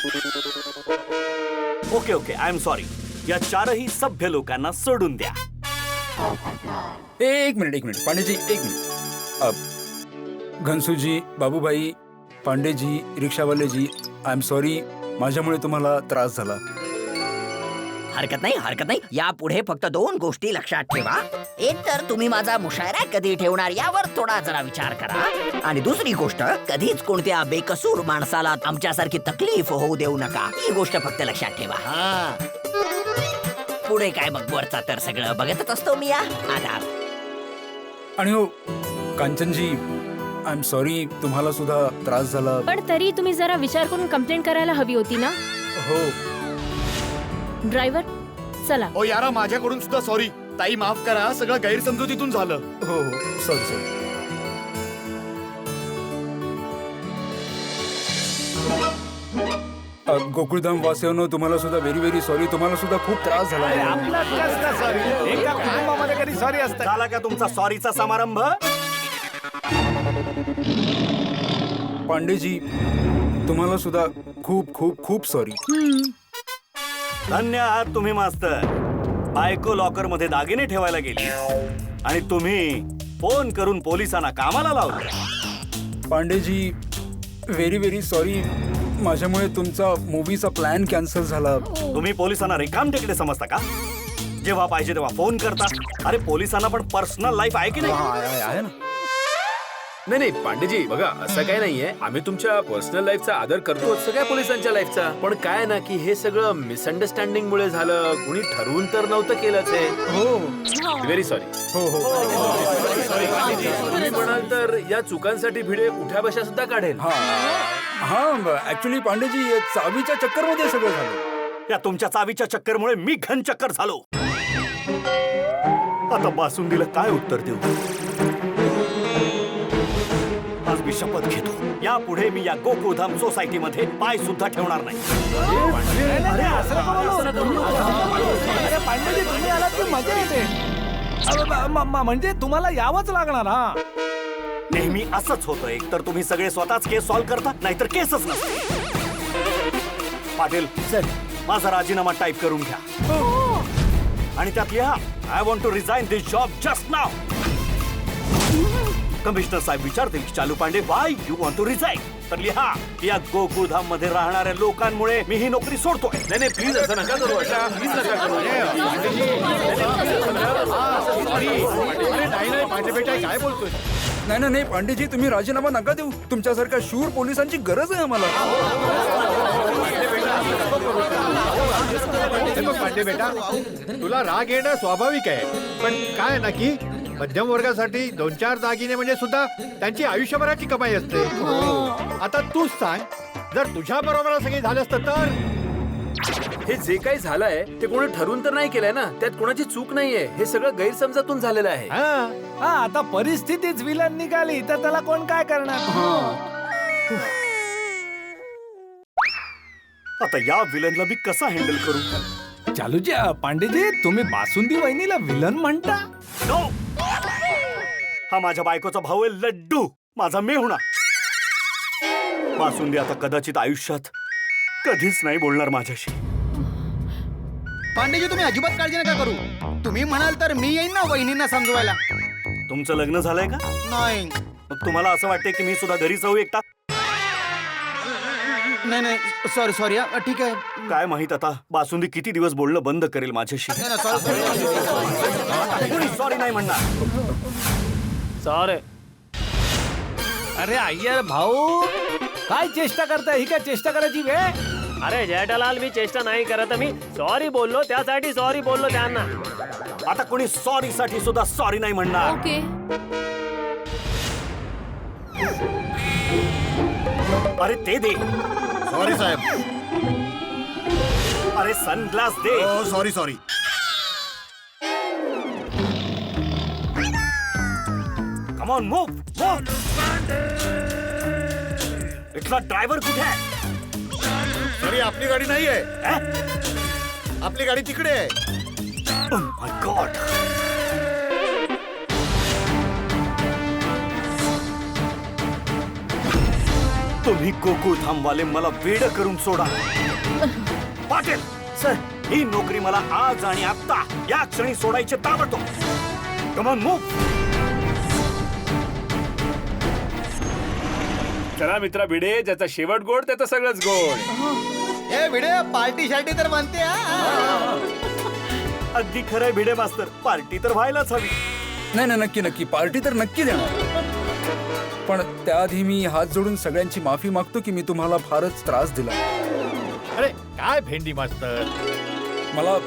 Okay okay, I am sorry. या 4ही सभ्य लोकांना सोडून द्या. एक मिनिट पांडेजी, एक मिनिट. घनसूजी, बाबूभाई, पांडेजी, रिक्षावालेजी, आय एम सॉरी, माझ्यामुळे तुम्हाला त्रास झाला. हरकत नाही. यापुढे फक्त 2 गोष्टी लक्षात ठेवा. एक तर तुम्ही माझा मुशायरा कधी ठेवणार यावर थोडा जरा विचार करा, आणि दुसरी गोष्ट, कधीच कोणत्या बेकसूर माणसाला आमच्यासारखी तकलीफ होऊ देऊ नका. ही गोष्ट फक्त लक्षात ठेवा. हा, पुढे काय मग वरचा तर सगळं बघतच असतो मी. आधार. आणि हो कांचनजी, आय एम सॉरी, तुम्हाला सुद्धा त्रास झाला. पण तरी तुम्ही जरा विचार करून कंप्लेंट करायला हवी होती ना. हो. ड्रायव्हर, चला. ओ यारा, माझ्याकडून सुद्धा सॉरी. ताई माफ करा, सगळं गैरसमजुतीतून झालं. हो सॉरी. गोकुळधाम वासियांनो, तुम्हाला सुद्धा व्हेरी व्हेरी सॉरी. तुम्हाला सुद्धा खूप त्रास झाला. अरे आपला कसला सॉरी? एका कुटुंबामध्ये कधी सॉरी असतं? झाला का तुमचा सॉरीचा समारंभ? पांडेजी, तुम्हाला सुद्धा खूप खूप खूप सॉरी. धन्य आहात तुम्ही मास्तर. बायको लॉकर मध्ये दागिने ठेवायला गेली आणि तुम्ही फोन करून पोलिसांना कामाला लावलं. Pandeji, very very sorry. माझ्यामुळे तुमचा मूवीचा प्लॅन कॅन्सल झाला. तुम्ही पोलिसांना रिकाम टेकडे समजता का? जेव्हा पाहिजे तेव्हा फोन करता. अरे पोलिसांना पण पर्सनल लाईफ आहे की नाही? आहे ना. नाही पांडेजी, बघा असं काय नाहीये. आम्ही तुमच्या पर्सनल लाईफचा आदर करतो, सगळ्या पोलिसांच्या लाईफचा. पण काय ना की हे सगळं मिसअंडरस्टँडिंग मुळे झालं. कुणी ठरवून तर नव्हतं केलंच आहे. हो, व्हेरी सॉरी. हो. तुम्ही म्हणाल तर या चुकांसाठी भिडे उठ्या बशा सुद्धा काढेल. हा, ऍक्च्युली पांडेजी, चावीच्या चक्कर मध्ये सगळं झालं. या तुमच्या चावीच्या चक्करमुळे मी घन चक्कर झालो. आता बासुंदीला काय उत्तर देऊ? आज मी शपथ घेतो, यापुढे मी या गोकुळधाम सोसायटी मध्ये पाय सुद्धा ठेवणार नाही. अरे असं नका बोलू. अरे पांडेजी, तुम्ही आलात की मजा येते. म्हणजे तुम्हाला यावंच लागणार. हा, नेहमी असंच होतं, एकतर तुम्ही सगळे स्वतःच केस सॉल्व्ह करता, नाहीतर केसच नसते. पाटील सर, माझा राजीनामा टाईप करून घ्या आणि त्यात लिहा, I want to resign this job just now. Commissioner साहेब विचारतील की चालू Pande why you want to resign, तर लिहा, या गोकुळधाम मध्ये राहणाऱ्या लोकांमुळे मी ही नोकरी सोडतोय. नाही नाही प्लीज असं नका करू अशा, प्लीज नका करू. अरे नाही पांडे बेटा काय बोलतोय? नाही नाही नाही पांडेजी, तुम्ही राजीनामा नका देऊ. तुमच्यासारख्या शूर पोलिसांची गरज आहे आम्हाला. पांडे बेटा, तुला राग येणं स्वाभाविक आहे, पण काय ना की मध्यम वर्गासाठी 2-4 दागिने म्हणजे सुद्धा त्यांची आयुष्यभराची कमाई असते. आता तूच सांग, जर तुझ्या बरोबर सगळे झालं असतं तर? हे जे काही झालंय ते कोणी ठरवून तर नाही केलंय ना, त्यात कोणाची चूक नाहीये. हे सगळं गैरसमजातून झालेलं आहे. हा, आता परिस्थितीच विलन निघाली तर त्याला कोण काय करणार. आता या विलनला मी कसा हँडल करू? चालूजी, पांडेजी, तुम्ही बासुंदी वहिनीला विलन म्हणता? नो, हा माझ्या बायकोचा भाऊ आहे लड्डू, माझा मेहुणा. बासुंदी आता कदाचित आयुष्यात कधीच नाही बोलणार माझ्याशी. पांडेजी, तुम्ही अजिबात काळजी नका करू. तुम्ही म्हणाल तर मी येईन ना वहिनींना समजवायला. तुमचं लग्न झालंय का? नाही मग तुम्हाला असं वाटतंय की मी सुद्धा घरी जाऊ एकटा? नाही नाही, सॉरी सॉरी, ठीक आहे. काय माहित आता बासुंदी किती दिवस बोलणं बंद करेल माझ्याशी. कोणी सॉरी नाही म्हणणार. सॉरी. अरे अय्यर भाऊ, काय चेष्टा करताय? ही काय चेष्टा करायची वेळ? अरे जेठालाल, मी चेष्टा नाही करत, मी सॉरी बोललो, त्यासाठी सॉरी बोललो त्यांना. आता कोणी सॉरी साठी सुद्धा सॉरी नाही म्हणणार. ओके. अरे ते दे. सॉरी साहेब. अरे sunglass they. Sorry sorry. Come on, move move. इथला ड्रायव्हर कुठे आहे? अरे आपली गाडी नाहीये, Eh? आपली गाडी तिकडे आहे. Oh my God. तुम्ही गोकुळधामवाले मला वेड करून सोडा. पाटील सर, ही नोकरी मला आज आणि आता या क्षणी सोडायचे ताबडतोब. Come on, move. चला मित्रा भिडे, ज्याचा शेवट गोड त्याचं सगळंच गोड. हे भिडे, पार्टी शार्टी तर म्हणते. अगदी खरंय भिडे मास्तर, पार्टी तर व्हायलाच हवी. नाही नाही, नक्की नक्की पार्टी तर नक्की देणार. पण त्याआधी मी हात जोडून सगळ्यांची माफी मागतो की मी तुम्हाला फारच त्रास दिला. अरे काय भेंडी मास्तर, मला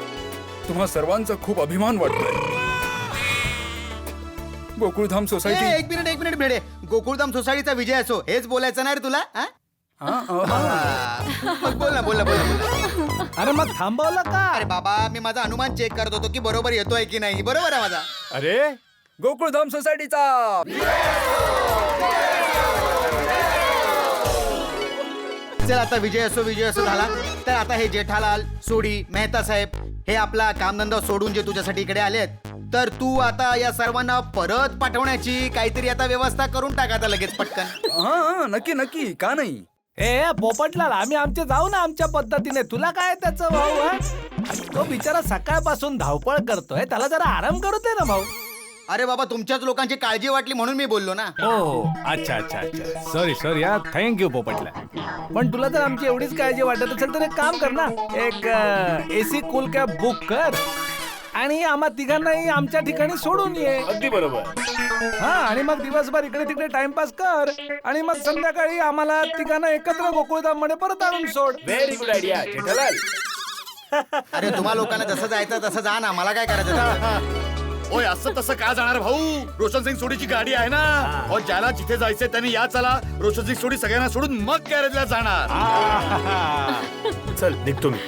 तुम्हा सर्वांचा खूप अभिमान वाटतोय. गोकुळधाम सोसायटी. एक मिनिट भिडे, गोकुळधाम सोसायटीचा विजय असो हेच बोलायचं ना रे तुला? मग बोल ना. अरे मग थांबवलं का? अरे बाबा, मी माझा अनुमान चेक करत होतो की बरोबर येतोय की नाही. बरोबर आहे माझा. अरे गोकुळधाम सोसायटीचा चल, आता विजय असो झाला तर आता हे जेठालाल, सोडी, मेहता साहेब हे आपला कामधंदा सोडून जे तुझ्यासाठी इकडे आलेत, तर तू आता या सर्वांना परत पाठवण्याची काहीतरी आता व्यवस्था करून टाक आता लगेच पटकन. हा नक्की नक्की, का नाही. ए पोपटलाल, आम्ही आमचे जाऊ ना आमच्या पद्धतीने. तुला काय त्याचं भाऊ आहे? तो बिचारा सकाळपासून धावपळ करतोय, त्याला जरा आराम करू दे ना भाऊ. अरे बाबा, तुमच्याच लोकांची काळजी वाटली म्हणून मी बोललो ना. हो, अच्छा. सॉरी या, थँक्यू पोपटलाल. पण तुला जर आमची एवढीच काळजी वाटत असेल तर एक काम कर ना, एक AC कूल कॅब बुक कर आणि आम्हा तिघांनाही आमच्या ठिकाणी सोडून ये. अगदी बरोबर. हा, आणि मग दिवसभर इकडे तिकडे टाइमपास कर आणि मग संध्याकाळी आम्हाला तिघांना एकत्र गोकुळधाम मध्ये परत आणून सोड. Very good idea Jethalal. अरे तुम्हा लोकांना जसं जायचं तसं जा ना, मला काय करायचं. ओय, असं तसं का जाणार भाऊ? रोशन सिंग सोडीची गाडी आहे ना. और ज्याला जिथे जायचंय त्याने या चला. रोशन सिंग सोडी सगळ्यांना सोडून मग गॅरेजला जाणार. चल निघतो मी.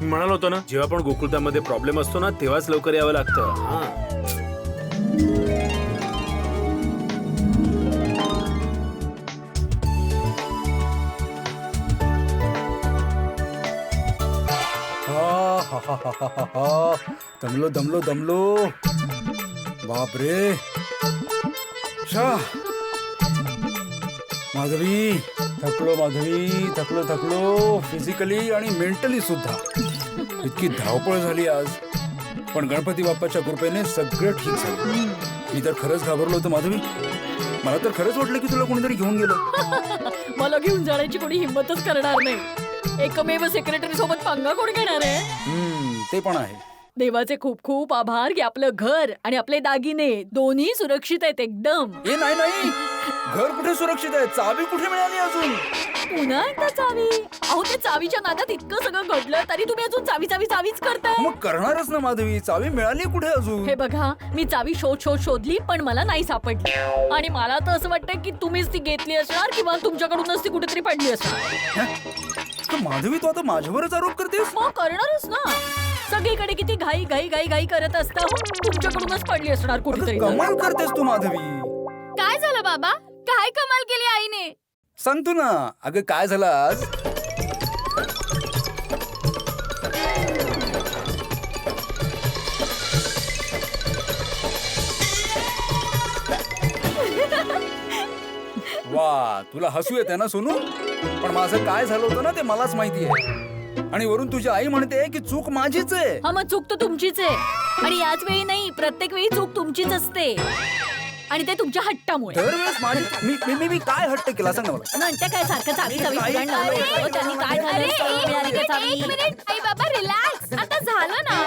म्हणालो होतो ना, जेव्हा पण गोकुळधाम मध्ये प्रॉब्लेम असतो ना तेव्हाच लवकर यावं लागतं. दमलो बापरे. माधवी थकलो फिजिकली आणि मेंटली सुद्धा. इतकी धावपळ झाली आज, पण गणपती बाप्पाच्या कृपेने सगळं ठीक झालं. मी तर खरंच घाबरलो होतो माधवी. मला तर खरंच वाटलं की तुला कोणीतरी घेऊन गेलं. मला घेऊन जाण्याची कोणी हिंमतच करणार नाही. एकमेव सेक्रेटरी सोबत पंगा कोण घेणार आहे? ते पण आहे. देवाचे खूप खूप आभार की आपलं घर आणि आपले दागिने दोन्ही सुरक्षित आहेत एकदम. ए नाही, घर कुठे सुरक्षित आहे? चावी कुठे मिळाली अजून? पुन्हा एकदा चावी? अहो त्या चावीच्या नादात इतकं सगळं घडलं तरी तुम्ही अजून चावीच करताय. मग करणारच ना माधवी. चावी मिळाली कुठे अजून? हे बघा, मी चावी शोधली पण मला नाही सापडली. आणि मला तर असं वाटतं की तुम्हीच ती घेतली असणार किंवा तुमच्याकडूनच ती कुठेतरी पडली असणार. माधवी, तू आता माझ्यावरच आरोप करतेस? मग करणारच ना. सगळीकडे किती घाई करत असता. तुमच्याकडूनच पडली असणार कुठेतरी. कमाल करतेस तू माधवी. काय झालं बाबा? काय कमाल केली आईने? सांगतो ना. अगं काय झालं आज, वा, तुला हसू येते ना सोनू? पण माझं काय झालं होतं ना ते मलाच माहिती आहे. आणि वरून तुझी आई म्हणते की चूक माझीच आहे. हा, मग चूक तर तुमचीच आहे. आणि याच वेळी नाही, प्रत्येक वेळी चूक तुमचीच असते. आणि ते तुमच्या हट्टामुळे. दरवेळेस माझी मी काय हट्ट केला सांग ना मला. म्हणते काय सारखं चावी फुगाण लावलं होतं. त्यांनी काय झालं? मिळाली का चावी? आई बाबा रिलॅक्स, आता झालं ना.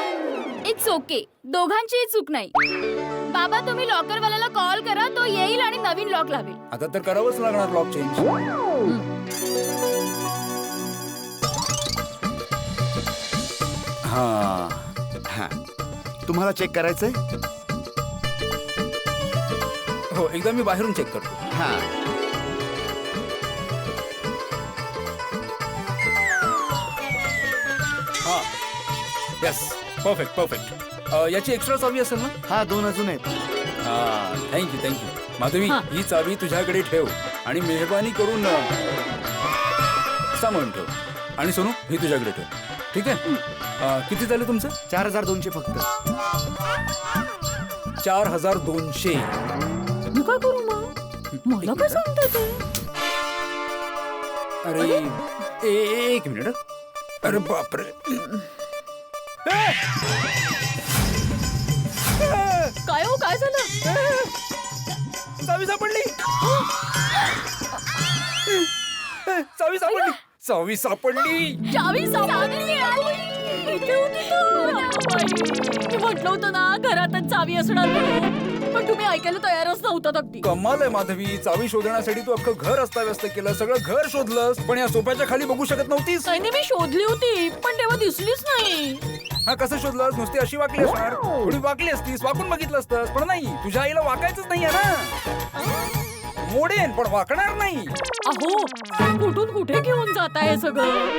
इट्स ओके, दोघांचीही चूक नाही. बाबा तुम्ही लॉकर वाल्याला कॉल करा, तो येईल आणि नवीन लॉक लावेल. आता तर करावंच लागणार लॉक चेंज. हा, तुम्हाला चेक करायचंय? हो, एकदा मी बाहेरून चेक करतो. हा, येस, परफेक्ट. याची एक्स्ट्रा चावी असेल ना? हा, 2 अजून आहेत. हा, थँक्यू. माधवी, ही चावी तुझ्याकडे ठेव आणि मेहरबानी करून सांभाळून ठेव. आणि सोनू, ही तुझ्याकडे ठेव. ठीक आहे? किती झाले तुमचं? 4200 फक्त. 4200. मी काय करू मग? मला काय सांगता ते? अरे एक मिनिट. अरे बापरे. काय हो, काय झालं? चावी सापडली. चावी सापडली. चावी सापडली. मी म्हटलं होतं ना घरातच चावी असणार म्हणून. पण तुम्ही ऐकायला तयारच नव्हतात अगदी. कमाल आहे माधवी. चावी शोधण्यासाठी तू अख्खं घर अस्ताव्यस्त केलं, सगळं घर शोधलंस, पण या सोफ्याच्या खाली बघू शकत नव्हतीस. नाही, मी शोधली होती पण तेव्हा दिसलीच नाही. हा, कसं शोधलंस? नुसती अशी वाकली असणार. थोडी वाकली असतीस, वाकून बघितलं असतंस. पण नाही, तुझ्या आईला वाकायचंच नाहीये ना. मोडेन पण वाकणार नाही. अहो, कुठून कुठे घेऊन जाताय हे सगळं?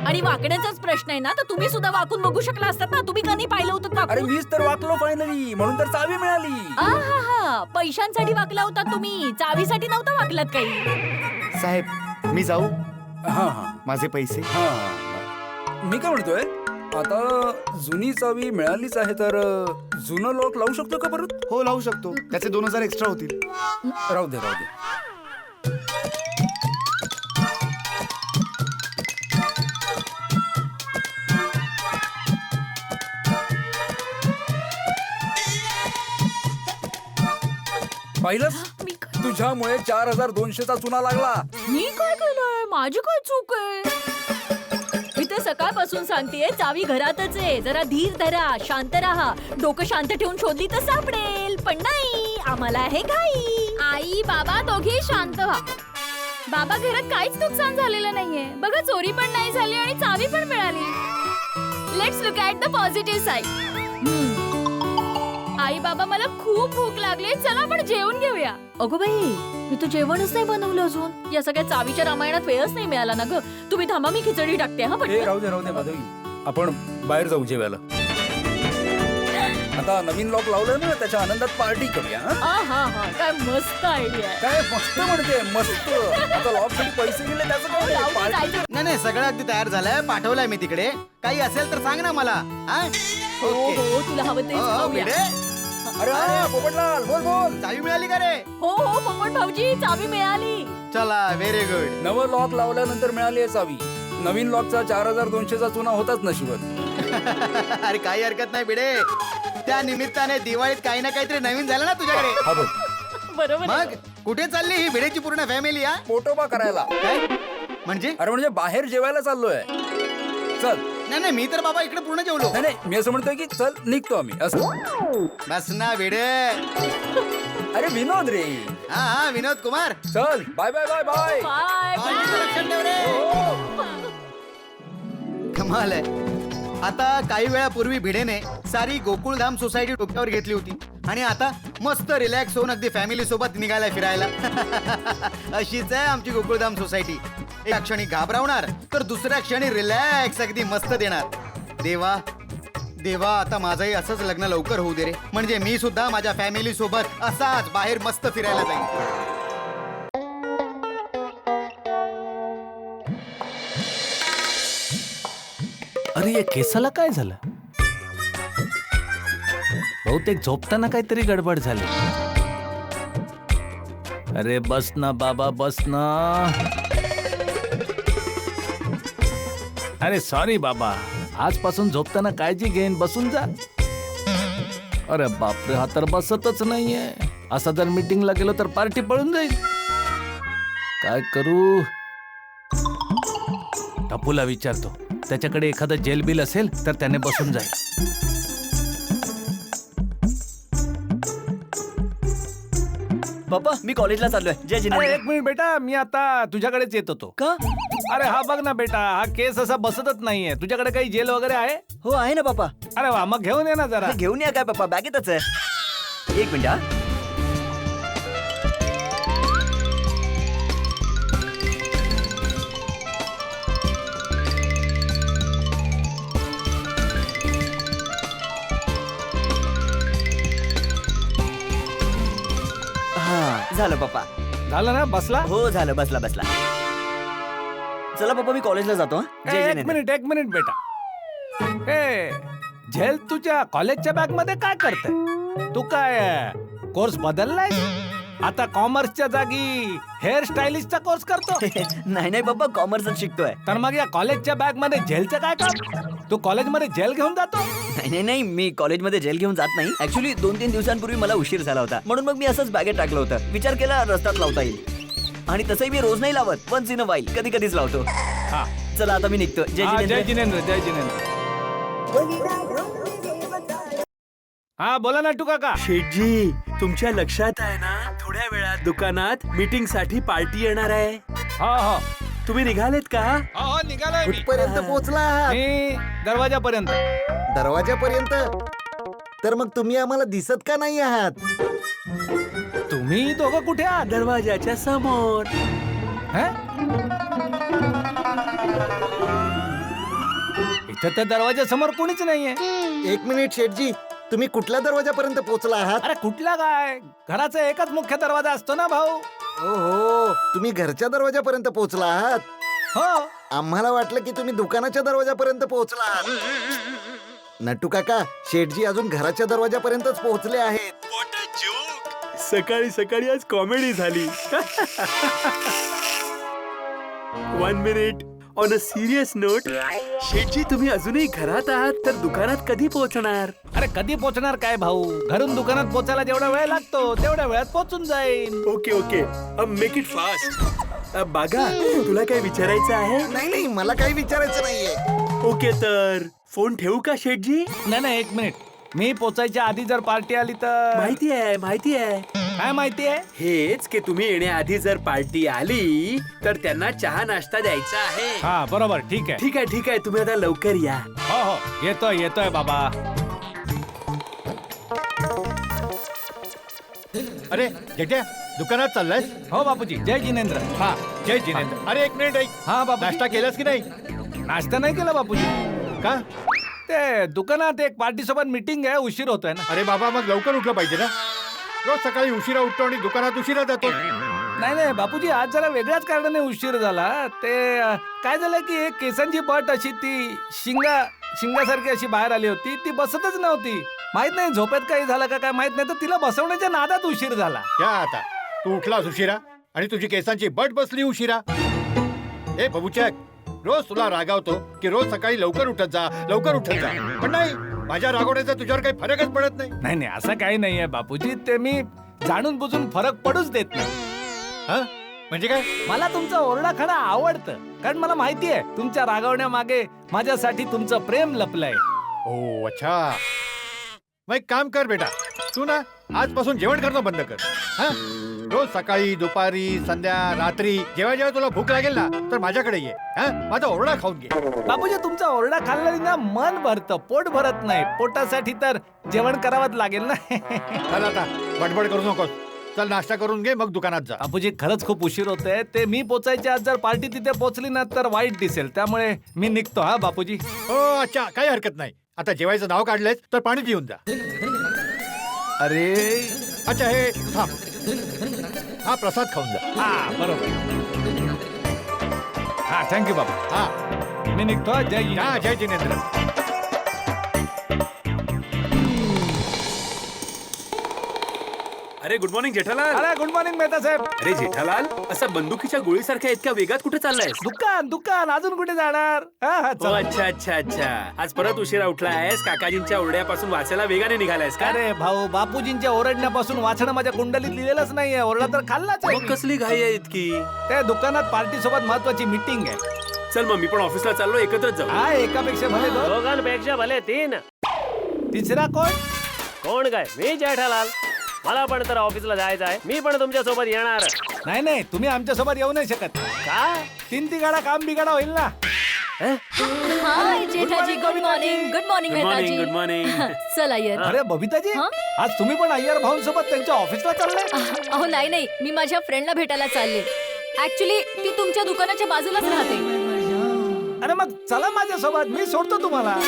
आणि वाकण्याचाच प्रश्न आहे ना, तर तुम्ही सुद्धा वाकून बघू शकला असतात ना. तुम्ही का नाही पाहिलं होतं का? अरे मीच तर वाकलो फायनली, म्हणून तर चावी मिळाली. आहा, पैशांसाठी वाकला होता तुम्ही, चावीसाठी नव्हता वाकलात काही. साहेब, मी जाऊ? हा, माझे पैसे. हा. मी काय म्हणतोय, आता जुनी चावी मिळालीच आहे तर जुनं लॉक लावू शकतो का परत? हो, लावू शकतो. त्याचे 2000 एक्स्ट्रा होतील. राहू दे. पाहिलंस, तुझ्यामुळे 4200चा चुना लागला. मी काय केलंय? माझी काय चूक आहे? मी तर सकाळपासून सांगतेय चावी घरातच आहे. जरा धीर धरा, शांत राहा. डोकं शांत ठेवून शोधली तर सापडेल. पण नाही, आम्हाला आहे घाई. आई बाबा दोघेही शांत व्हा. बाबा, घरात काहीच नुकसान झालेलं नाहीये. बघा, चोरी पण नाही झाली आणि चावी पण मिळाली. Let's look at the positive side. आई बाबा, मला खूप भूक लागली. चला आपण जेवून घेऊया. अगो बाई, मी तर जेवणच नाही बनवलं अजून. या सगळ्या चावीच्या रामायणात वेळच नाही मिळाला ना ग. तुम्ही थांबा, मी खिचडी टाकते. हा, पण राहू दे माधवी. आपण बाहेर जाऊ जेवायला. आता नवीन लॉक लावलं ना, त्याच्या आनंदात पार्टी करूया. हा, काय मस्त आयडिया. काय मस्त म्हणते, मस्त. आता लॉक साठी पैसे दिले त्याचं काय? नाही, सगळं अगदी तयार झालंय. पाठवलंय मी तिकडे. काही असेल तर सांग ना मला. हो, तुला हवं ते खाऊया. अरे हा, पोपटलाल बोल बोल. चावी मिळाली का रे? हो हो पोपट भाऊजी चावी मिळाली. चला व्हेरी गुड. नवं लॉक लावल्यानंतर मिळाली आहे चावी. नवीन लॉकचा 4200चा चुना होताच नशिबात. अरे काही हरकत नाही भिडे. त्या निमित्ताने दिवाळीत काही ना काहीतरी नवीन झालं ना तुझ्याकडे. हा बघ, बरोबर आहे. मग कुठे चालली ही भिडेची पूर्ण फॅमिली? हा पोटोबा करायला. काय म्हणजे? अरे म्हणजे बाहेर जेवायला चाललोय. चल. नाही नाही, मी तर बाबा इकडे पूर्ण जेवलो. नाही नाही, मी असं म्हणतोय की चल निघतो आम्ही असं. बस ना भिडे. अरे विनोद रे. हा हा विनोद कुमार. चल bye bye bye bye. Bye पार्टीचं लक्षात ठेव रे. कमाल आहे. आता काही वेळापूर्वी भिडेने सारी गोकुळधाम सोसायटी डोक्यावर घेतली होती आणि आता मस्त रिलॅक्स होऊन अगदी फॅमिली सोबत निघायला फिरायला. अशीच आहे आमची गोकुळधाम सोसायटी. एका क्षणी घाबरवणार तर दुसऱ्या क्षणी रिलॅक्स अगदी मस्त देणार. देवा देवा, आता माझंही असंच लग्न लवकर होऊ दे रे, म्हणजे मी सुद्धा माझ्या फॅमिली सोबत असाच बाहेर मस्त फिरायला जाईन. अरे या केसाला काय झालं? बहुतेक झोपताना काहीतरी गडबड झाली. अरे बस ना बाबा बस ना. अरे सॉरी बाबा, आजपासून झोपताना काळजी घेईन, बसून जा. अरे बापरे, हा तर बसतच नाहीये. असा जर मीटिंगला गेलो तर पार्टी पळून जाईल. काय करू? टपूला विचारतो, त्याच्याकडे एखादं जेल बिल असेल तर त्याने बसून जाईल. बाबा मी कॉलेजला चाललोय. जय अरे जिनेंद्र. एक मिनिट बेटा, मी आता तुझ्याकडेच येत होतो. का? अरे हा बघ ना बेटा, हा केस असा बसतच नाहीये. तुझ्याकडे काही जेल वगैरे आहे? हो आहे ना बापा. अरे वा, मग घेऊन ये ना जरा. घेऊन या काय बापा, बॅगेतच आहे. एक मिनिट हा. हा झालं पप्पा. झालं ना? बसला? हो झालं, बसला बसला. चला पप्पा मी कॉलेजला जातो. हं? जय एक जिनेंद्र. मिनिट बेटा. हे झेल तुझ्या कॉलेजच्या बॅग मध्ये काय करते? तू काय कोर्स बदललाय? आता कॉमर्सच्या जागी हेअर स्टायलिस्टचा कोर्स करतो? नाही नाही पप्पा, कॉमर्सच शिकतोय. तर मग या कॉलेजच्या बॅग मध्ये जेलचं काय काम? तू कॉलेजमध्ये जेल घेऊन जातो? नाही नाही नाही, मी कॉलेजमध्ये जेल घेऊन जात नाही. ऍक्च्युली 2-3 दिवसांपूर्वी मला उशीर झाला होता, म्हणून मग मी असंच बॅगेत टाकलं होतं. विचार केला रस्त्यात लावता येईल. आणि तसंही मी रोज नाही लावत, वन्स इन अ वाईल, कधी कधीच लावतो. हा चला आता मी निघतो. जय हा, जय जिनेंद्र. जिनेंद्र, जय जिनेंद्र. हा बोला ना टू काका. शेठजी, तुमच्या लक्षात आहे ना, थोड्या वेळात दुकानात मीटिंग साठी पार्टी येणार आहे. हो हो तुम्ही निघालेत का? हो निघालोय मी. कुठपर्यंत पोहोचला आहात? मी दरवाजापर्यंत. दरवाजापर्यंत? तर मग तुम्ही आम्हाला दिसत का नाही आहात? तुम्ही दोघं कुठे आहात? दरवाजाच्या समोर. हैं? इथं त्या दरवाजा समोर कोणीच नाहीये. एक मिनिट शेठजी, तुम्ही कुठल्या दरवाजापर्यंत पोहोचला आहात? अरे कुठला काय, घराचा एकच मुख्य दरवाजा असतो ना भाऊ. हो, तुम्ही घरच्या दरवाजापर्यंत पोहोचला आहात. हो आम्हाला वाटलं की तुम्ही दुकानाच्या दरवाजापर्यंत पोहोचला आहात. नटू काका, शेठजी अजून घराच्या दरवाजापर्यंतच पोहोचले आहेत. सकाळी सकाळी आज कॉमेडी झाली. 1 minute. On a serious note, शेठजी तुम्ही अजूनही घरात आहात तर दुकानात कधी पोहोचणार? अरे कधी पोहोचणार काय भाऊ, घरून दुकानात पोहोचायला जेवढा वेळ लागतो तेवढ्या वेळात पोहोचून जाईन. Okay okay, make it fast. बागा, तुला काय विचारायचं आहे? नाही नाही, मला काही विचारायचं नाहीये. ओके, तर फोन ठेवू का शेठजी? नाही एक मिनिट, मी पोचायच्या आधी जर पार्टी आली तर? माहिती आहे. काय माहिती आहे? हेच की तुम्ही येण्याआधी जर पार्टी आली तर त्यांना चहा नाश्ता द्यायचा आहे. हा बरोबर, ठीक आहे. ठीक आहे, तुम्ही आता लवकर या. हो येतोय बाबा. अरे जेठ्या, दुकानात चाललाय? हो बापूजी. जय जिनेंद्र. हा, जय जिनेंद्र. अरे एक मिनिट ऐक. हा बापू. नाश्ता केलास की नाही? नाश्ता नाही केला बापूजी. का? ते दुकानात एक पार्टी सोबत मीटिंग आहे, उशीर होतोय ना. अरे बाबा, मग लवकर उठलं पाहिजे ना. रोज सकाळी उशिरा उठतो आणि दुकानात उशिरा जातो. नाही बापूजी, आज जरा वेगळ्याच कारणाने उशीर झाला. ते काय झालं की एक केसांची बट अशी ती शिंगासारखी अशी बाहेर आली होती, ती बसतच नव्हती. माहित नाही झोपेत काही झालं का काय माहित नाही, तर तिला बसवण्याच्या नादात उशीर झाला. क्या आता तू उठलास उशिरा आणि तुझी केसांची बट बसली उशिरा. ए बबूचक, रोज तुला रागावतो की रोज सकाळी लवकर उठत जा, लवकर उठत जा, पण नाही, माझ्या रागवण्याचा तुझ्यावर काही फरकच पडत नाही. नाही नाही असं काही नाहीये बापूजी, ते मी जाणून बुजून फरक पडूच देत नाही. हा म्हणजे काय? मला तुमचा ओरडा खाणं आवडतं, कारण मला माहितीये तुमच्या रागवण्यामागे माझ्यासाठी तुमचं प्रेम लपलंय. ओ अच्छा, मग एक काम कर बेटा, तू ना आजपासून जेवण करणं बंद कर. हा, रोज सकाळी दुपारी संध्या रात्री जेव्हा जेव्हा तुला भूक लागेल ना तर माझ्याकडे ये. हा, माझा ओरडा खाऊन घे. बापूजी तुमचा ओरडा खाल्ल्याने ना मन भरतं, पोट भरत नाही. पोटासाठी तर जेवण करावंच लागेल ना. चल आता बडबड करू नकोस, चल नाश्ता करून घे मग दुकानात जा. बापूजी खरंच खूप उशीर होतोय, ते मी पोचायच्या आज जर पार्टी तिथे पोहोचली ना तर वाईट दिसेल, त्यामुळे मी निघतो. हा बापूजी. हो अच्छा, काही हरकत नाही. आता जेवायचं नाव काढलंयस तर पाणी पिऊन जा. अरे अच्छा हे थांब, हा प्रसाद खाऊन जा. हा बरोबर. हा थँक्यू बाबा. हा मी निघतो. जय हा, जय जिनेंद्र. अरे गुड मॉर्निंग जेठालाल. अरे गुड मॉर्निंग मेहता साहेब. अरे जेठालाल, असा बंदुकीच्या गोळीसारख्या इतक्या वेगात कुठे चाललायस? दुकान दुकान अजून कुठे जाणार? हा हा ओ, चला. अच्छा अच्छा अच्छा, आज परत उशिरा उठलायस, काकाजींच्या ओरड्यापासून वाचायला वेगाने निघालायस का? अरे भाऊ, बापूजींच्या ओरडण्यापासून वाचणं माझ्या कुंडलीत लिहिलेलंच नाहीये. ओरडा तर खाल्लाच आहे मग मी. कसली घाई आहे इतकी? त्या दुकानात पार्टी सोबत महत्वाची मीटिंग आहे. चल मग मी पण ऑफिसला चाललो, एकत्रच जाऊ. हा, एकापेक्षा भले दोन. दोघांपेक्षा भले 3. तिसरा कोण? कोण काय? मी जेठालाल. मला पण तर ऑफिसला जायचं आहे. मी पण तुमच्या सोबत येणार. नाही नाही, तुम्ही आमच्या सोबत येऊ नाही शकत. का? 3 तिघाडा काम बिघाडा होईल ना. Hi Jethaji, good morning. Good morning good morning, Mehtaji. Good morning. चल अय्यर. अरे बबिताजी, हा? आज तुम्ही पण अय्यर भाऊंसोबत त्यांच्या ऑफिसला चालले? अहो नाही नाही, मी माझ्या फ्रेंडला भेटायला चालले. ऍक्च्युली ती तुमच्या दुकानाच्या बाजूलाच राहते. अरे मग चला माझ्यासोबत, मी सोडतो तुम्हाला.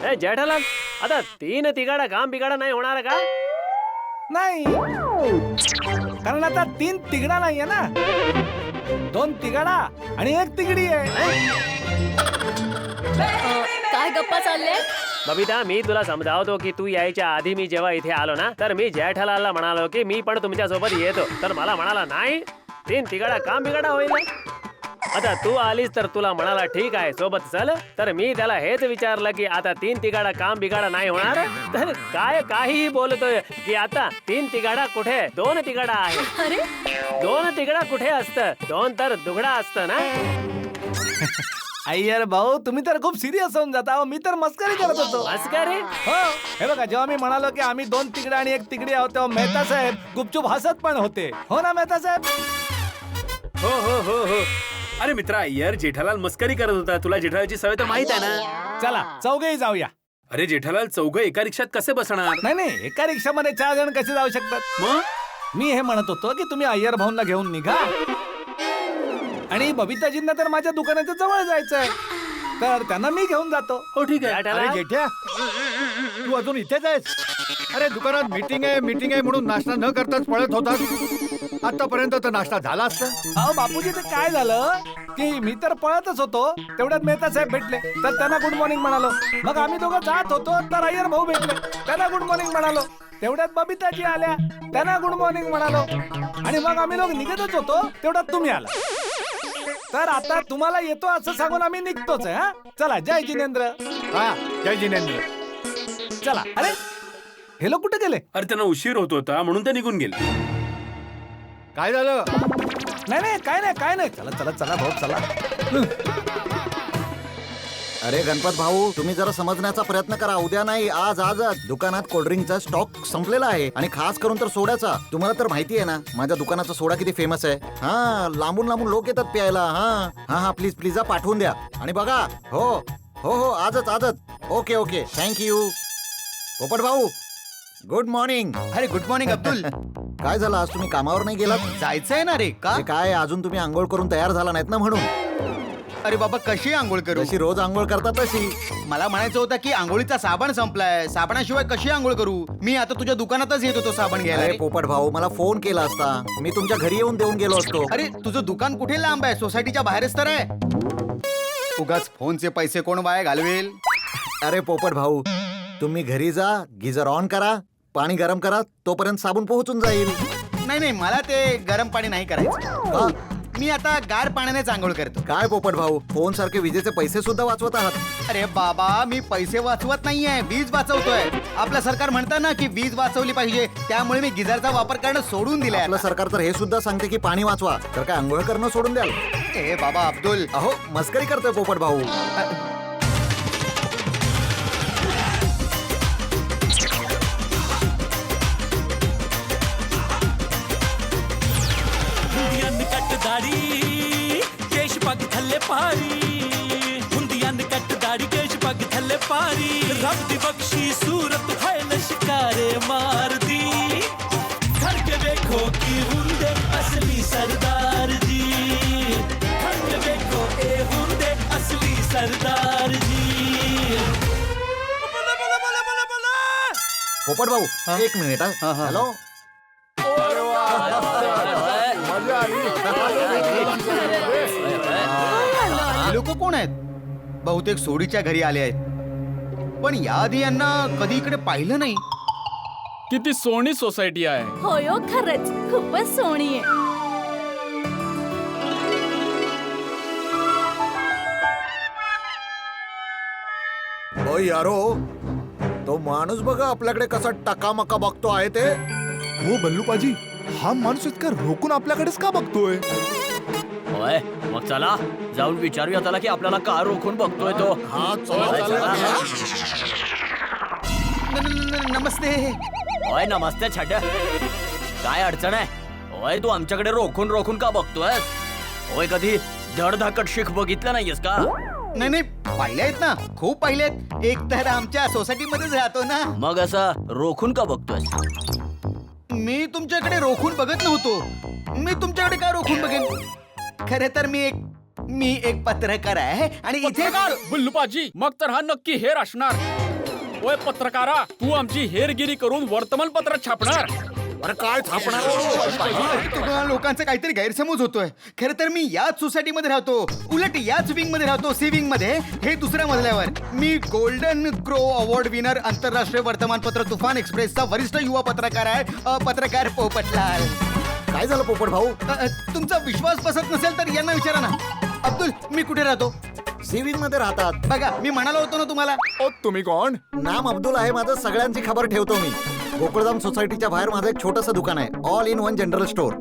ए जेठालाल, आता 3 तिघाडा काम बिघाडा नाही होणार का? नाही, कारण आता 3 तिघडा नाहीये ना, 2 तिघाडा आणि 1 तिगडी आहे. काय गप्पा चालल्या? बबिता, मी तुला समजावतो की तू यायच्या आधी मी जेव्हा इथे आलो ना तर मी जेठालालला म्हणालो की मी पण तुमच्या सोबत येतो, तर मला म्हणाला नाही 3 तिघाडा काम बिघाडा होईल. आता तू आलीस तर तुला म्हणाला ठीक आहे सोबत चल, तर मी त्याला हेच विचारलं की आता 3 तिघाडा काम बिघाडा नाही होणार, तर काय काहीही बोलतोय की आता 3 तिघाडा कुठे, 2 तिघाडा आहे. अरे 2 तिघडा कुठे असतं, 2 तर दुघडा असतं ना. अय्यर भाऊ, तुम्ही तर खूप सिरियस होऊन जाता हो. मी तर मस्करी करत होतो. मस्करी? हो, हे बघा, जेव्हा मी म्हणालो की आम्ही 2 तिकडे आणि 1 तिकडी आहोत तेव्हा मेहता साहेब गुपचूप हसत पण होते. हो ना मेहता साहेब? हो हो हो हो. अरे मित्रा अय्यर, जेठालाल मस्करी करत होता. तुला जेठालालची सवय तर माहित आहे ना. चला चौघेही जाऊया. अरे जेठालाल, चौघं एका रिक्षात कसे बसणार? नाही नाही, एका रिक्षामध्ये 4 जण कसे जाऊ शकतात? मग मी हे म्हणत होतो की तुम्ही अय्यर भाऊंना घेऊन निघा, आणि बबिताजींना तर माझ्या दुकानाच्या जवळ जायचंय, तर त्यांना मी घेऊन जातो. हो ठीक आहे. अरे जेठालाल, जेठ्या, तू अजून इथेच आहेस? अरे दुकानात मीटिंग आहे म्हणून नाश्ता न करताच पळत होता. आतापर्यंत तर नाश्ता झाला असता. अहो बापूजी, ते काय झालं की मी तर पळतच होतो, तेवढ्यात मेहता साहेब भेटले, तर त्यांना गुड मॉर्निंग म्हणालो. मग आम्ही दोघं जात होतो तर अय्यर भाऊ भेटले, त्यांना गुड मॉर्निंग म्हणालो. तेवढ्यात बबिताजी आल्या, त्यांना गुड मॉर्निंग म्हणालो, आणि मग आम्ही लोक निघतच होतो तेवढ्यात तुम्ही आला. तर आता तुम्हाला येतो असं सांगून आम्ही निघतोच आहे. हा, चला. जय जिनेंद्र. हा, जय जिनेंद्र. चला. अरे हे लोक कुठे गेले? अरे त्यांना उशीर होत होता म्हणून ते निघून गेले. काय झालं? नाही नाही, काय नाही. चला चला चला भाऊ, चला. अरे गणपत भाऊ, तुम्ही जरा समजण्याचा प्रयत्न करा. उद्या नाही, आजच दुकानात कोल्ड्रिंकचा स्टॉक संपलेला आहे, आणि खास करून तर सोड्याचा. तुम्हाला तर माहिती आहे ना माझ्या दुकानाचा सोडा किती फेमस आहे. हा, लांबून लांबून लोक येतात प्यायला. हा, प्लीज प्लीज पाठवून द्या. आणि बघा, हो हो हो, आजच. Okay okay, thank you. पोपट भाऊ, गुड मॉर्निंग. अरे गुड मॉर्निंग अब्दुल. काय झालं, आज तुम्ही कामावर नाही गेलात? जायचंय ना रे. का? ते काय, अजून तुम्ही आंघोळ करून तयार झाला नाहीत ना म्हणून. अरे बाबा, कशी आंघोळ करू? जशी रोज आंघोळ करतात तशी. मला म्हणायचं होतं की आंघोळीचा साबण संपलाय, साबणाशिवाय कशी आंघोळ करू? मी आता तुझ्या दुकानातच येत होतो साबण घ्यायला अरे रे. पोपट भाऊ, मला फोन केला असता, मी तुमच्या घरी येऊन देऊन गेलो असतो. अरे तुझं दुकान कुठे लांब आहे? सोसायटीच्या बाहेरच तर आहे. उगाच फोनचे पैसे कोण वाया घालवेल? अरे पोपट भाऊ, तुम्ही घरी जा, गिझर ऑन करा, पाणी गरम करा, तोपर्यंत साबण पोहोचून जाईल. नाही नाही, मला ते गरम पाणी नाही करायचं. हा? मी आता गार पाण्याने आंघोळ करतो. काय पोपट भाऊ, फोन सारखे विजेचे पैसे सुद्धा वाचवत आहात. अरे बाबा, मी पैसे वाचवत नाहीये, वीज वाचवतोय. आपलं सरकार म्हणतं ना की वीज वाचवली पाहिजे, त्यामुळे मी गिझरचा वापर करणं सोडून दिलाय. आपलं सरकार तर हे सुद्धा सांगते की पाणी वाचवा, तर काय आंघोळ करणं सोडून द्याल? ए बाबा अब्दुल, अहो, मस्करी करतोय पोपट भाऊ. कट दाढ़ी केश पग थल्ले पारी हुंदियां कट दाढ़ी केश पग थल्ले पारी रब दी बख्शी सूरत है लश्कारे मार दी घर के देखो की हुंदे असली सरदार जी घर के देखो ए हुंदे असली सरदार जी पोपट भाऊ, एक मिनिट. हॅलो. लोक कोण आहेत? बहुतेक सोडीच्या घरी आले आहेत, पण याआधी यांना कधी इकडे पाहिलं नाही. किती सोनी सोसायटी आहे. होय हो, खरंच खूपच सोणी आहे. ओ यारो, तो माणूस बघा आपल्याकडे कसा टकामका बघतो आहे ते. हो बल्लूपाजी, हा माणूस इतका रोखून आपल्याकडेच का बघतोय? होय, मग चला जाऊन विचारूया त्याला की आपल्याला का रोखून बघतोय तो. हा, नमस्ते. होय, नमस्ते छाट्या. काय अडचण आहे? होय, तू आमच्याकडे रोखून रोखून का बघतोय? होय, कधी धडधाकट शिख बघितलं नाहीयेस का? नाही नाही, पाहिले आहेत ना, खूप पाहिले आहेत. एक तर आमच्या सोसायटीमध्येच राहतो ना. मग असं रोखून का बघतोय? मी तुमच्याकडे रोखून बघत नव्हतो. मी तुमच्याकडे काय रोखून बघेन? खरे तर मी एक पत्रकार आहे आणि इथे पत्रकार बुल्लूपाजी, मग तर हा नक्की हेर असणार. ओय पत्रकारा, तू आमची हेरगिरी करून वर्तमानपत्रात छापणार. अरे काय छापणार? तुम्हाला लोकांचा काहीतरी गैरसमज होतोय. खरं तर मी याच सोसायटीमध्ये राहतो, उलट याच विंग मध्ये राहतो, सी विंग मध्ये. हे दुसऱ्या मजल्यावर. मी गोल्डन क्रो अवॉर्ड विनर आंतरराष्ट्रीय वर्तमानपत्र तुफान एक्सप्रेसचा वरिष्ठ युवा पत्रकार आहे, पत्रकार पोपटलाल. काय झालं पोपट भाऊ? तुमचा विश्वास बसत नसेल तर यांना विचारा ना. अब्दुल, मी कुठे राहतो? सिव्हिंग मध्ये राहतात. बघा, मी म्हणालो होतो ना तुम्हाला. तुम्ही कोण? नाम अब्दुल आहे माझं, सगळ्यांची खबर ठेवतो मी. गोकुळधाम सोसायटीच्या बाहेर माझं एक छोटंसं दुकान आहे, all in one general store.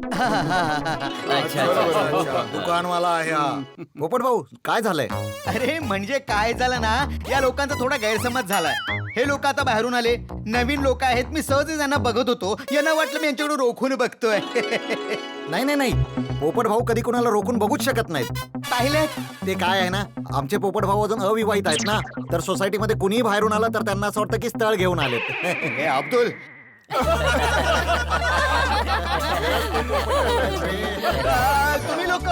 दुकानवाला आहे हा. पोपट भाऊ, काय झालंय? अरे म्हणजे काय झालं ना, या लोकांचा थोडा गैरसमज झालाय. हे लोक आता बाहेरून आले, नवीन लोक आहेत. मी सहज त्यांना बघत होतो, यांना वाटलं मी यांच्याकडे रोखून बघतोय. नाही नाही नाही, पोपट भाऊ कधी कोणाला रोखून बघूच शकत नाहीत. पाहिले ते काय आहे ना, आमचे पोपट भाऊ अजून अविवाहित आहेत ना, तर सोसायटीमध्ये कुणीही बाहेरून आलं तर त्यांना असं वाटतं की स्थळ घेऊन आलेत. हे अब्दुल, तुम्ही लोक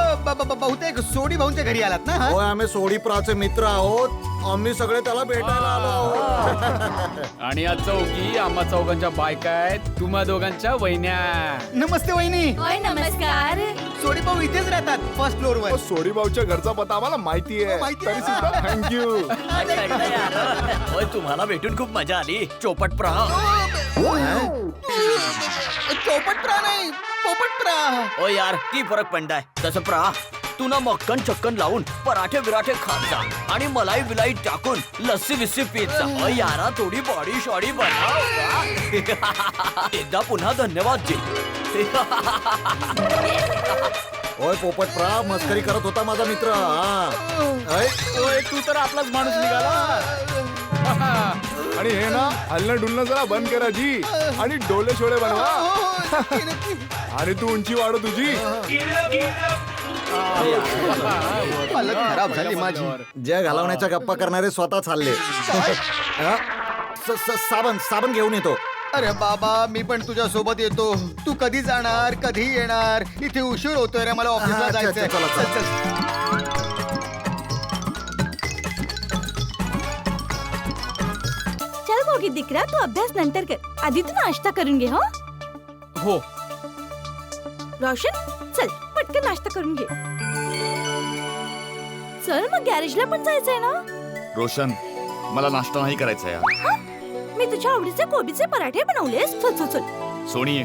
बहुतेक सोडी भाऊंच्या घरी आलात ना? होय, आम्ही सोडीप्राचे मित्र आहोत. आम्ही सगळे त्याला भेटायला आलो आहोत. आणि या चौघी आम्हा चौघांच्या बायका आहेत, तुम्हा दोघांच्या वहिन्या. नमस्ते वहिनी. होय, नमस्कार. सोडी भाऊ इथेच राहतात, फर्स्ट फ्लोअर वर. सोडी भाऊच्या घरचा पत्ता आम्हाला माहिती आहे, तरी सुद्धा थँक्यू. होय, तुम्हाला भेटून खूप मजा आली. चोपटप्रा. चौपटप्रा नाही, पोपटप्रा. ओ यार, की फरक पडताय. तसं प्रा, तू ना मक्कन चक्कन लावून पराठे बिराठे खात जा आणि मलाई बिलाई टाकून लस्सी विस्सी पीत जा. ओ यारा, थोडी बॉडी शॉडी बनाव का? एकदा पुन्हा धन्यवाद जी. होय पोपटप्रा, मस्करी करत होता माझा मित्र. ओय, तू तर आपलाच माणूस निघाला. आणि हे ना, हलणं डुलणं जरा बंद करा जी, आणि डोले शोळे बनवा. आणि तू उंची वाढव तुझी. हालत खराब झाली माझी. जग घालवण्याच्या गप्पा करणारे स्वतः चालले. साबण घेऊन येतो. अरे बाबा, मी पण तुझ्या सोबत येतो. तू कधी जाणार, कधी येणार? इथे उशीर होतोय रे, मला ऑफिसला जायचंय. चला, चला. चल मोगी दिकरा, तू अभ्यास नंतर कर. आधी तू नाश्ता करून घे. हो. रोशन, चल पटकन नाश्ता करून घे. चल, मग गॅरेजला पण जायचंय ना. रोशन, मला नाश्ता नाही करायचा यार. मी तुझ्या आवडीचे कोबीचे पराठे बनवलेस. चल चल चल. सोनी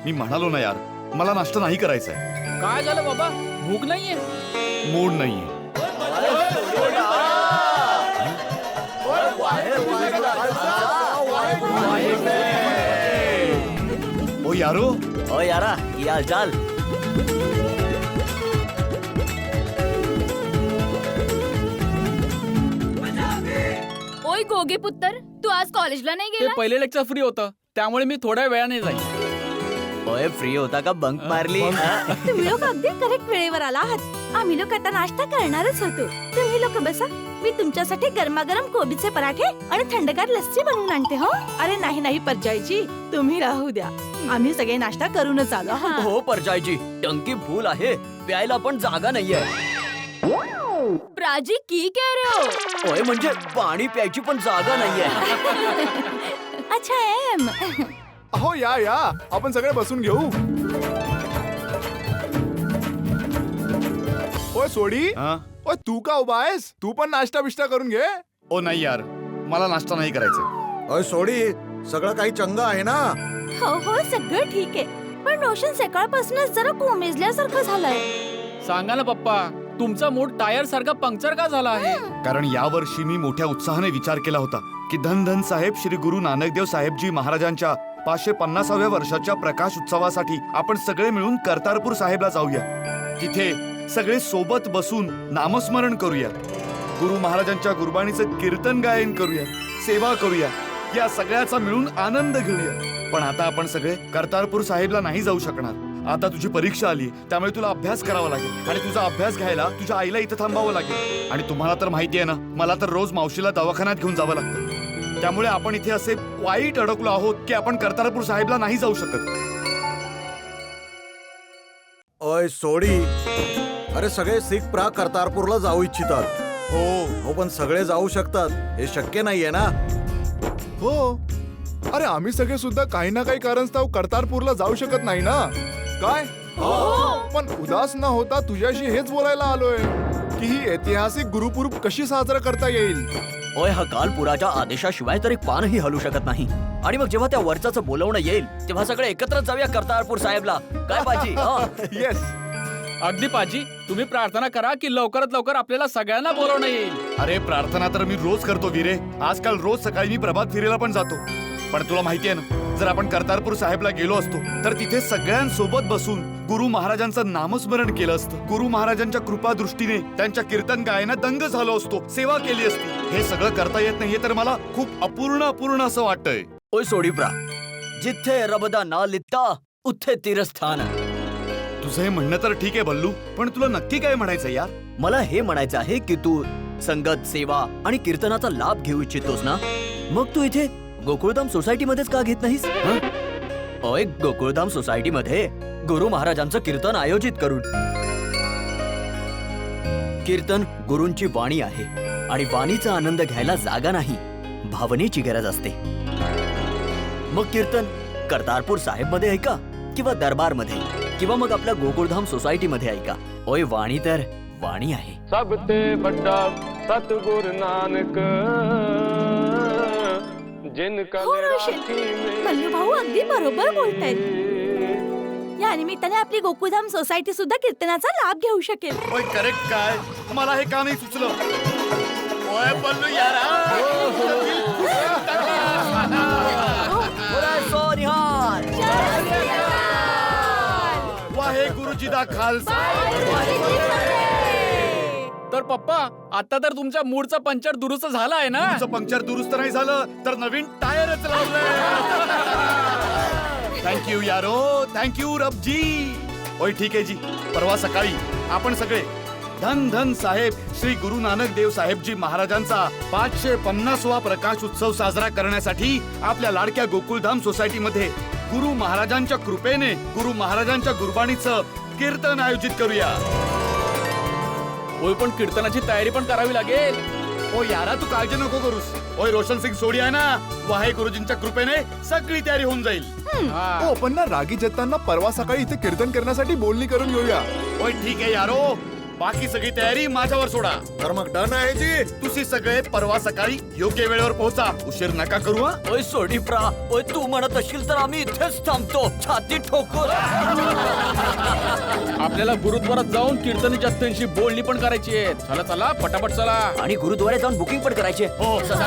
मी म्हणालो ना यार, मला नाश्ता नाही करायचा आहे. काय झालं बाबा, भूक नाहीये? मूड नाहीये. ओ यारो, ओ यारा, की हाल चाल? ओय गोगे पुत्र, तू आज कॉलेजला नाही ते गेला? पहिले लेक्चर फ्री होतं, त्यामुळे मी थोड्या वेळाने जाईल. ओय फ्री होता का बंक मारली? तुम्ही लोक अगदी करेक्ट वेळेवर आला आहात. आम्ही लोक आता नाश्ता करणारच होतो. तुम्ही लोक बसा, मी तुमच्यासाठी गरमागरम कोबीचे पराठे आणि थंडगार लस्सी बनवून आणते. हो. अरे नाही नाही परजाईजी, तुम्ही राहू द्या. आम्ही सगळे नाश्ता करूनच आलो. हो परजाईजी, टंकी फुल आहे, प्यायला पण जागा नाहीये. प्राजी की कह रहे हो? ओय म्हणजे पाणी प्यायची पण जागा नाहीये. अच्छा एम. अहो या आपण सगळे बसून घेऊ. ओय सोडी, ओय तू का उभा आहेस? तू पण नाश्ता बिष्टा करून घे. ओ नाही यार, मला नाश्ता नाही करायचा. अय सोडी, सगळं काही चंग आहे ना? हो हो सगळं ठीक आहे, पण रोशन सकाळपासूनच जरा कोमेजल्यासारखं झालंय. सांगा ना पप्पा, तुमचा मूड टायर सारखा पंक्चर का झाला आहे? कारण या वर्षी मी मोठ्या उत्साहाने विचार केला होता की धन धन साहेब श्री गुरु नानकदेव साहेबजी महाराजांच्या 550व्या वर्षाच्या प्रकाश उत्सवासाठी आपण सगळे मिळून करतारपूर साहेबला जाऊया. तिथे सगळे सोबत बसून नामस्मरण करूया, गुरु महाराजांच्या गुरबाणीचं कीर्तन गायन करूया, सेवा करूया, या सगळ्याचा मिळून आनंद घेऊया. पण आता आपण सगळे करतारपूर साहेबला नाही जाऊ शकणार. आता तुझी परीक्षा आली, त्यामुळे तुला अभ्यास करावा लागेल आणि तुझा अभ्यास घ्यायला तुझ्या आईला इथं थांबावं लागेल. आणि तुम्हाला तर माहिती आहे ना, मला तर रोज मावशीला दवाखान्यात घेऊन जावं लागतं. त्यामुळे आपण इथे असे वाईट अडकलो आहोत की आपण करतारपूर साहेबला नाही जाऊ शकत. अय सोडी, अरे सगळे सिख प्राग करतारपूरला जाऊ इच्छितात. हो पण सगळे जाऊ शकतात हे शक्य नाहीये ना. हो, अरे आम्ही सगळे सुद्धा काही ना काही कारणास्तव करतारपूरला जाऊ शकत नाही ना. काय? पण उदास न होता तुझ्याशी हेच बोलायला आलोय की ही ऐतिहासिक गुरुपूर्व कशी साजरा करता येईल. ओय हा कालपुराच्या आदेशाशिवाय तर एक पानही हलू शकत नाही. आणि मग जेव्हा त्या वरचाचं बोलवणं येईल तेव्हा सगळे एकत्र जाऊया करतारपूर साहेबला. काय बाजी? येस. अगदी पाजी, तुम्ही प्रार्थना करा की लवकरात लवकर आपल्याला सगळ्यांना बोलवणं येईल. अरे प्रार्थना तर मी रोज करतो विरे. आजकाल रोज सकाळी मी प्रभात फेरीला पण जातो. पण तुला माहिती आहे ना, जर आपण करतारपूर साहेबला गेलो असतो तर तिथे सगळ्यांसोबत बसून गुरु महाराजांचं नामस्मरण केलं असतं. गुरु महाराजांच्या कृपा दृष्टीने त्यांच्या कीर्तन गायनात दंग झालो असतो, सेवा केली असती. हे सगळं करता येत नाहीये तर मला खूप अपूर्ण असं वाटतंय. ओय सोडीप्रा, जिथे रबदा ना लिहिता उथे तीरस्थान. तुझं हे म्हणणं तर ठीक आहे बल्लू, पण तुला नक्की काय म्हणायचं यार? मला हे म्हणायचं आहे की तू संगत, सेवा आणि कीर्तनाचा लाभ घेऊ इच्छितोस ना, मग तू इथे गोकुळधाम सोसायटी मध्येच का घेत नाहीस? ओय गोकुळधाम सोसायटी मध्ये गुरु महाराजांचं कीर्तन आयोजित करून. कीर्तन गुरूंची वाणी आहे आणि वाणीचा आनंद घ्यायला जागा नाही, भावनेची गरज असते. मग कीर्तन करतारपूर साहेब मध्ये ऐका किंवा दरबार मध्ये किंवा मग आपल्या गोकुळधाम सोसायटी मध्ये ऐका. ओय वाणी तर वाणी आहे. सबते बड्डा सतगुरु नानक जिनका हो रोशन, मल्लू भाऊ अगदी बरोबर बोलतायत. या निमित्ताने आपली गोकुळधाम सोसायटी सुद्धा कीर्तनाचा लाभ घेऊ शकेल. ओय करेक्ट काय? मला हे का नाही सुचलं? ओय बल्लू यार, वाहे गुरुजी दा खालसा. तर पप्पा, आता तर तुमच्या मूडचा पंक्चर दुरुस्त झाला आहे ना? तुमचं पंक्चर दुरुस्त नाही झालं तर नवीन टायरच लावलंय. थँक्यू यारो, थँक्यू रबजी. ओय ठीक आहे जी, परवा सकाळी आपण सगळे धन धन साहेब श्री गुरु नानक देव साहेबजी महाराजांचा 550वा प्रकाश उत्सव साजरा करण्यासाठी आपल्या लाडक्या गोकुळधाम सोसायटी मध्ये गुरु महाराजांच्या कृपेने गुरु महाराजांच्या गुरबाणीचं कीर्तन आयोजित करूया. ओय पण कीर्तनाची तयारी पण करावी लागेल. ओ यारा तू काळजी नको करूस. ओय रोशन सिंग सोडी आहे ना, वाहे गुरुजींच्या कृपेने सगळी तयारी होऊन जाईल. हो पण ना रागी जत्तांना परवा सकाळी इथे कीर्तन करण्यासाठी बोलणी करून घेऊया. ओय ठीक आहे यारो, बाकी सगळी तयारी माझ्यावर सोडा. तर मग डन आहे जी. तुम्ही सगळे परवा सकाळी योग्य वेळेवर पोहोचा. उशीर नका करू हा. ओय सोडीप्रा, ओय तू म्हणत असशील तर आम्ही इथेच थांबतो, छाती ठोकून. आपल्याला गुरुद्वारात जाऊन कीर्तनी जास्तींशी बोलणी पण करायची आहे. चला चला पटापट चला. आणि गुरुद्वारे जाऊन बुकिंग पण करायचे. हो चला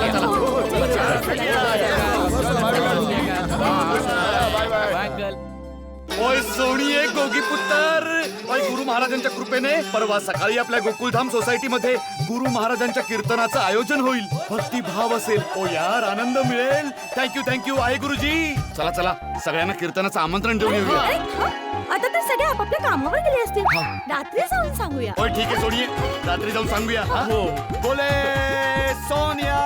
ओय सोनिये गोगी पुत्तर. ओय गुरु महाराजांच्या कृपेने परवा सकाळी आपल्या गोकुळधाम सोसायटीमध्ये गुरु महाराजांच्या कीर्तनाचं आयोजन होईल. भक्तिभाव असेल. ओ यार आनंद मिळेल. थँक्यू आहे गुरुजी. चला चला सगळ्यांना कीर्तनाचं आमंत्रण देऊन येऊया. आता तर सगळे आपापल्या कामावर गेले असतील. रात्री जाऊन सांगूया. ओय ठीक आहे सोनिये, रात्री जाऊन सांगूया. हा? बोले सोनिया